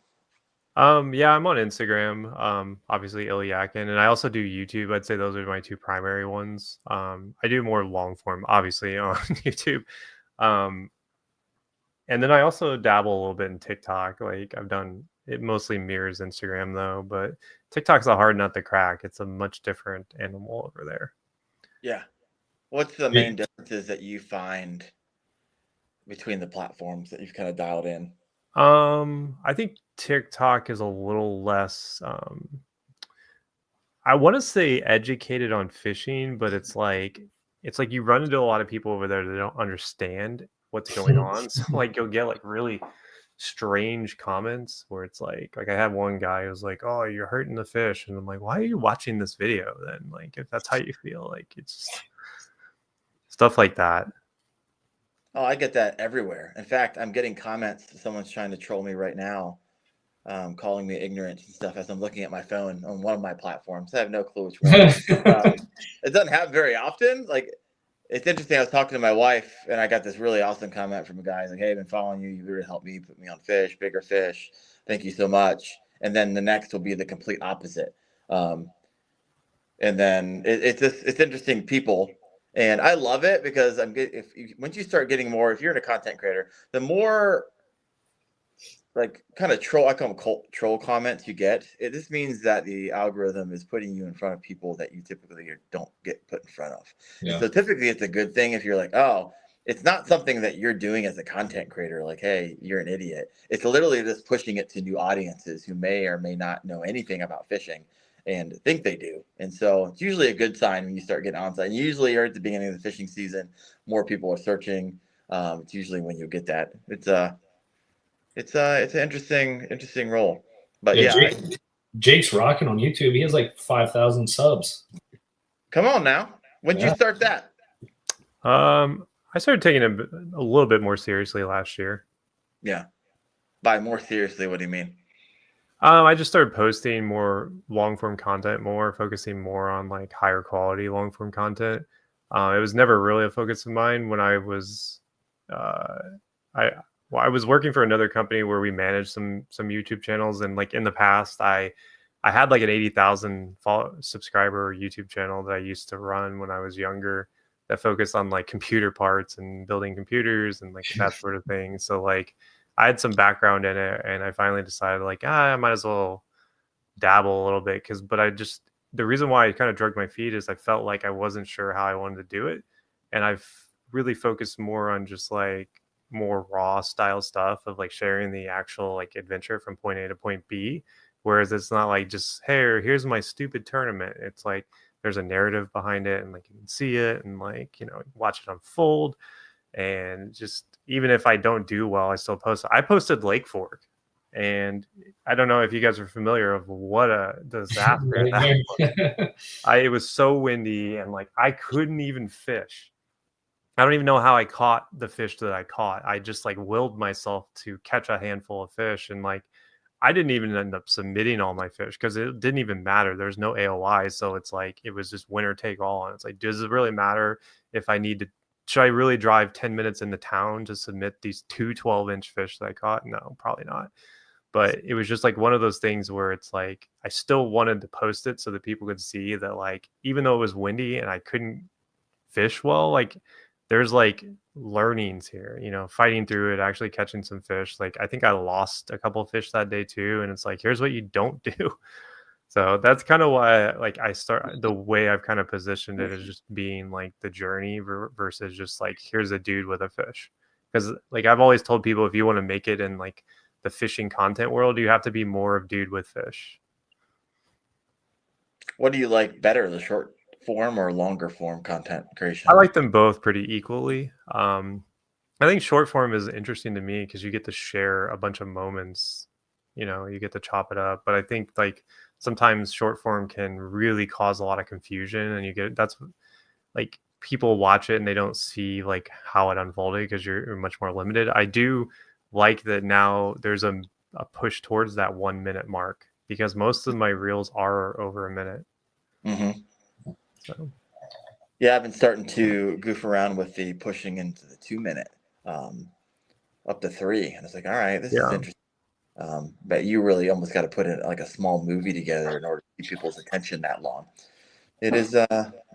Yeah, I'm on Instagram, obviously ILYakkin, and I also do YouTube. I'd say those are my 2 primary ones. I do more long form, obviously, on YouTube. And And then I also dabble a little bit in TikTok. Like I've done it mostly mirrors Instagram though, but TikTok's a hard nut to crack. It's a much different animal over there. Yeah. What's the main differences that you find between the platforms that you've kind of dialed in? I think TikTok is a little less I want to say educated on fishing, but it's like you run into a lot of people over there that don't understand what's going on. So like you'll get like really strange comments where it's like I had one guy who was like, "Oh, you're hurting the fish," and I'm like, "Why are you watching this video then? Like if that's how you feel, like it's just stuff like that." Oh, I get that everywhere. In fact, I'm getting comments. Someone's trying to troll me right now, calling me ignorant and stuff as I'm looking at my phone on one of my platforms. I have no clue which one. It doesn't happen very often. Like, it's interesting. I was talking to my wife, and I got this really awesome comment from a guy. He's like, "Hey, I've been following you. You really helped me, put me on fish, bigger fish. Thank you so much." And then the next will be the complete opposite. And then it's interesting people. And I love it because once you start getting more, if you're in a content creator, the more like kind of troll, I call them troll comments you get. This means that the algorithm is putting you in front of people that you typically don't get put in front of. Yeah. And so typically it's a good thing if you're like, oh, it's not something that you're doing as a content creator, like, hey, you're an idiot. It's literally just pushing it to new audiences who may or may not know anything about fishing and think they do. And so it's usually a good sign when you start getting onside. And usually you're at the beginning of the fishing season, more people are searching. It's usually when you get that. It's an interesting role. But yeah, Jake's rocking on YouTube. He has like 5,000 subs. Come on now. When did you start that? I started taking it a little bit more seriously last year. Yeah. By more seriously, what do you mean? I just started posting more long form content, focusing more on like higher quality long form content. It was never really a focus of mine when I was, I was working for another company where we managed some YouTube channels, and like in the past, I had like an 80,000 subscriber YouTube channel that I used to run when I was younger, that focused on like computer parts and building computers and like that sort of thing. So like I had some background in it, and I finally decided like, I might as well dabble a little bit the reason why I kind of dragged my feet is I felt like I wasn't sure how I wanted to do it. And I've really focused more on just like more raw style stuff of like sharing the actual like adventure from point A to point B. Whereas it's not like just, hey, here's my stupid tournament. It's like there's a narrative behind it, and like you can see it and like, watch it unfold. And just even if I don't do well, I still post. I posted Lake Fork, and I don't know if you guys are familiar of what a disaster that was. It was so windy, and like I couldn't even fish. I don't even know how I caught the fish that I caught. I just like willed myself to catch a handful of fish, and like I didn't even end up submitting all my fish because it didn't even matter. There's no AOI, so it's like it was just winner take all. And it's like, does it really matter if I need to? Should I really drive 10 minutes into town to submit these two 12-inch fish that I caught? No, probably not. But it was just like one of those things where it's like I still wanted to post it so that people could see that, like, even though it was windy and I couldn't fish well, like there's like learnings here, fighting through it, actually catching some fish. Like I think I lost a couple of fish that day too, and it's like, here's what you don't do. So that's kind of why like the way I've kind of positioned it is just being like the journey versus just like, here's a dude with a fish. Because like I've always told people, if you want to make it in like the fishing content world, you have to be more of dude with fish. What do you like better, the short form or longer form content creation? I like them both pretty equally. I think short form is interesting to me because you get to share a bunch of moments, you get to chop it up. But I think like sometimes short form can really cause a lot of confusion, and that's like people watch it and they don't see like how it unfolded because you're much more limited. I do like that now there's a push towards that 1 minute mark, because most of my reels are over a minute. Mm-hmm. So yeah, I've been starting to goof around with the pushing into the 2 minute, up to 3, and it's like, all right, this is interesting. But you really almost got to put it like a small movie together in order to keep people's attention that long. It is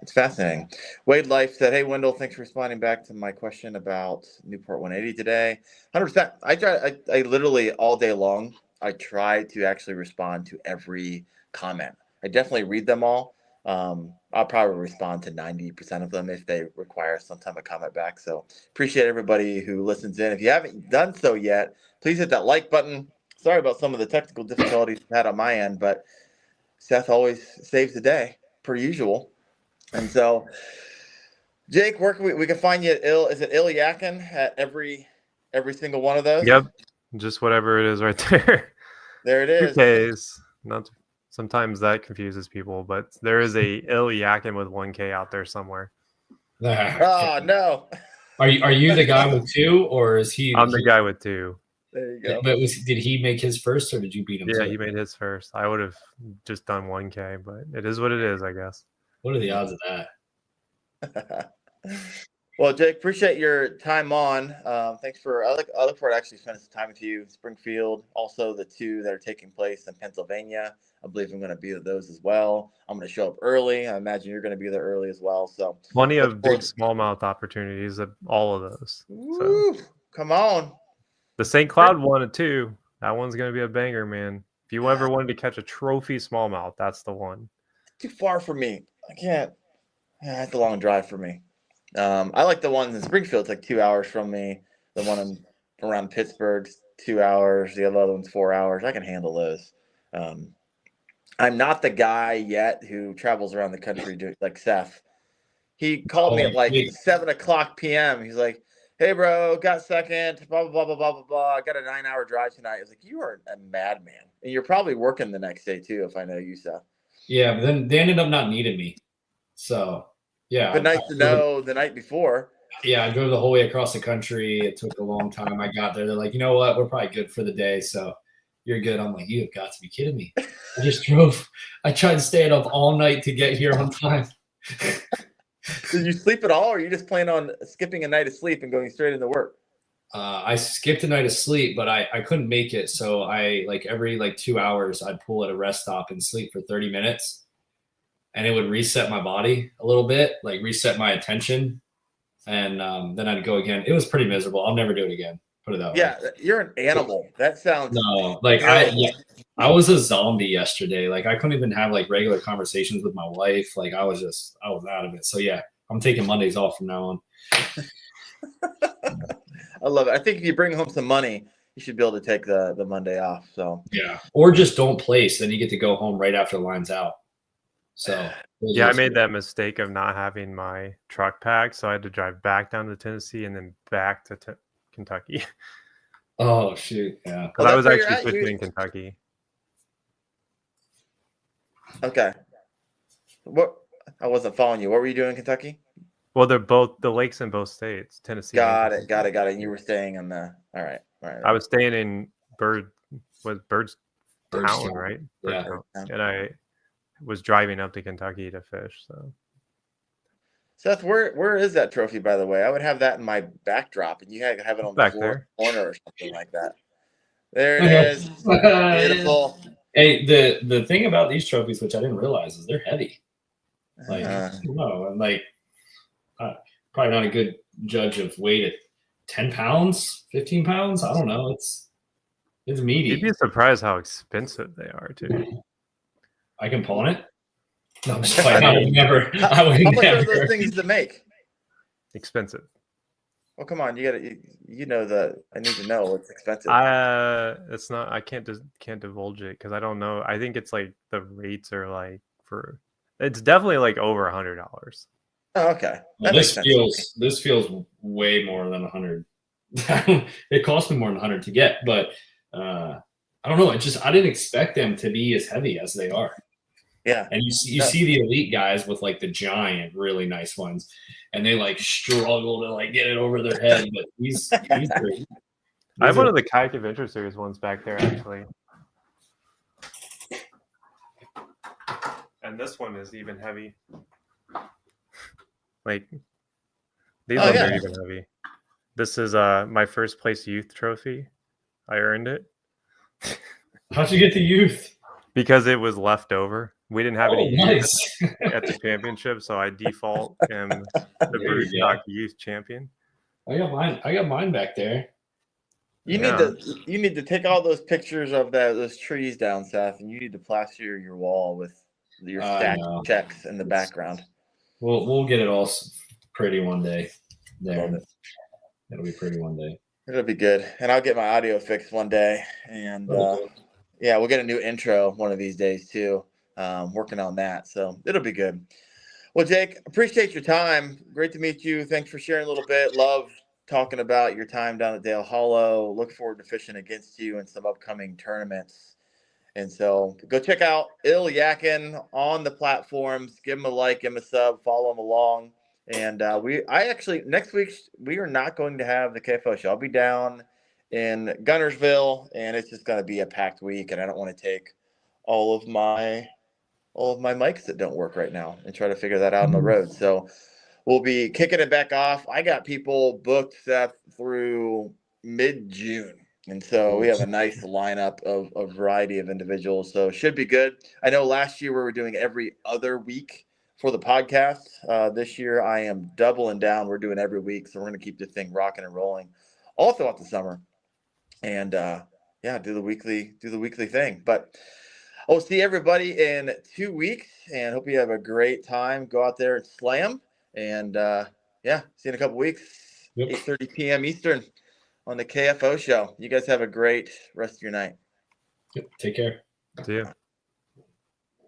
it's fascinating. Wade Life said, "Hey Wendell, thanks for responding back to my question about Newport 180 today." 100%. I literally all day long I try to actually respond to every comment. I definitely read them all. I'll probably respond to 90% of them if they require some type of comment back. So appreciate everybody who listens in. If you haven't done so yet, please hit that like button. Sorry about some of the technical difficulties I had on my end, but Seth always saves the day per usual. And so, Jake, where can we can find you at is it ILYakkin at every single one of those? Yep, just whatever it is right there. There it is. 2Ks. Not sometimes that confuses people, but there is a ILYakkin with 1K out there somewhere. Oh no! Are you the guy with 2, or is he? I'm the guy with 2. There you go. But did he make his first, or did you beat him? Yeah, too? he made his first. I would have just done 1K, but it is what it is, I guess. What are the odds of that? Well, Jake, appreciate your time on. Thanks for. I look forward to actually spending some time with you, Springfield. Also, the 2 that are taking place in Pennsylvania. I believe I'm going to be at those as well. I'm going to show up early. I imagine you're going to be there early as well. So plenty of big smallmouth opportunities at all of those. Woo, so come on. The St. Cloud 1 and 2. That one's going to be a banger, man. If you ever wanted to catch a trophy smallmouth, that's the one. Too far for me. I can't. Yeah, it's a long drive for me. I like the ones in Springfield. It's like 2 hours from me. The one around Pittsburgh's 2 hours. The other one's 4 hours. I can handle those. I'm not the guy yet who travels around the country like Seth. He called me at like 7:00 p.m. He's like, "Hey, bro, got second, blah, blah, blah, blah, blah, blah, blah. I got a 9-hour drive tonight." I was like, "You are a madman." And you're probably working the next day too, if I know you, Seth. Yeah, but then they ended up not needing me. So, yeah. But nice to know the night before. Yeah, I drove the whole way across the country. It took a long time. I got there. They're like, "You know what? We're probably good for the day. So you're good." I'm like, "You have got to be kidding me." I just drove. I tried staying up all night to get here on time. Did you sleep at all, or are you just planning on skipping a night of sleep and going straight into work? I skipped a night of sleep, but I couldn't make it. So I every 2 hours, I'd pull at a rest stop and sleep for 30 minutes. And it would reset my body a little bit, reset my attention. And then I'd go again. It was pretty miserable. I'll never do it again. Put it that way. Yeah, you're an animal. That sounds no. I was a zombie yesterday. I couldn't even have regular conversations with my wife. I was out of it. So yeah, I'm taking Mondays off from now on. I love it. I think if you bring home some money, you should be able to take the Monday off. So yeah, or just don't place. Then you get to go home right after the line's out. So yeah, I made that mistake of not having my truck packed, so I had to drive back down to Tennessee and then back to Kentucky. Oh shoot! Yeah, because I was actually switching in Kentucky. Okay. What? I wasn't following you. What were you doing in Kentucky? Well, they're both the lakes in both states, Tennessee. Got it. And you were staying in the. All right. I was staying in Birdstown, right? Yeah. And I was driving up to Kentucky to fish. So, Seth, where is that trophy, by the way? I would have that in my backdrop, and you have it on the floor corner or something like that. There it is. Beautiful. Hey, the thing about these trophies, which I didn't realize, is they're heavy. Probably not a good judge of weight at 10 pounds, 15 pounds. I don't know. It's meaty. You'd be surprised how expensive they are too. I can pawn it. No, I'm just playing. I would never. How much are those things to make? Expensive. Well, come on, I need to know it's expensive. It's not. I can't divulge it because I don't know. I think it's the rates are it's definitely over $100. Oh, okay. This feels way more than 100. It cost me more than 100 to get, but I don't know. I didn't expect them to be as heavy as they are. Yeah. And you see the elite guys with the giant, really nice ones, and they struggle to get it over their head. But these I have one of the Kayak Adventure Series ones back there actually. And this one is even heavy. These ones are even heavy. This is my first place youth trophy. I earned it. How'd you get the youth? Because it was left over. We didn't have Oh, any youth nice. at the championship, so I default am the There you Bruce go. Stock youth champion. I got mine back there. You need to take all those pictures of those trees down, Seth, and you need to plaster your wall with your stack checks in the background. We'll get it all pretty one day. There. Love it. It'll be pretty one day. It'll be good, and I'll get my audio fixed one day, and yeah, we'll get a new intro one of these days too. Working on that, so it'll be good. Well, Jake, appreciate your time. Great to meet you. Thanks for sharing a little bit. Love talking about your time down at Dale Hollow. Look forward to fishing against you in some upcoming tournaments. And so go check out ILYakkin on the platforms. Give him a like, give him a sub, follow him along. And next week, we are not going to have the KFO show. I'll be down in Gunnersville, and it's just going to be a packed week. And I don't want to take all of my mics that don't work right now and try to figure that out on the road. So we'll be kicking it back off. I got people booked, Seth, through mid-June. And so we have a nice lineup of a variety of individuals. So it should be good. I know last year we were doing every other week for the podcast. This year I am doubling down. We're doing every week. So we're going to keep the thing rocking and rolling all throughout the summer. And do the weekly thing. But I'll see everybody in 2 weeks and hope you have a great time. Go out there and slam. And see you in a couple weeks, 8:30 p.m. Eastern on the KFO show. You guys have a great rest of your night. Take care. See ya.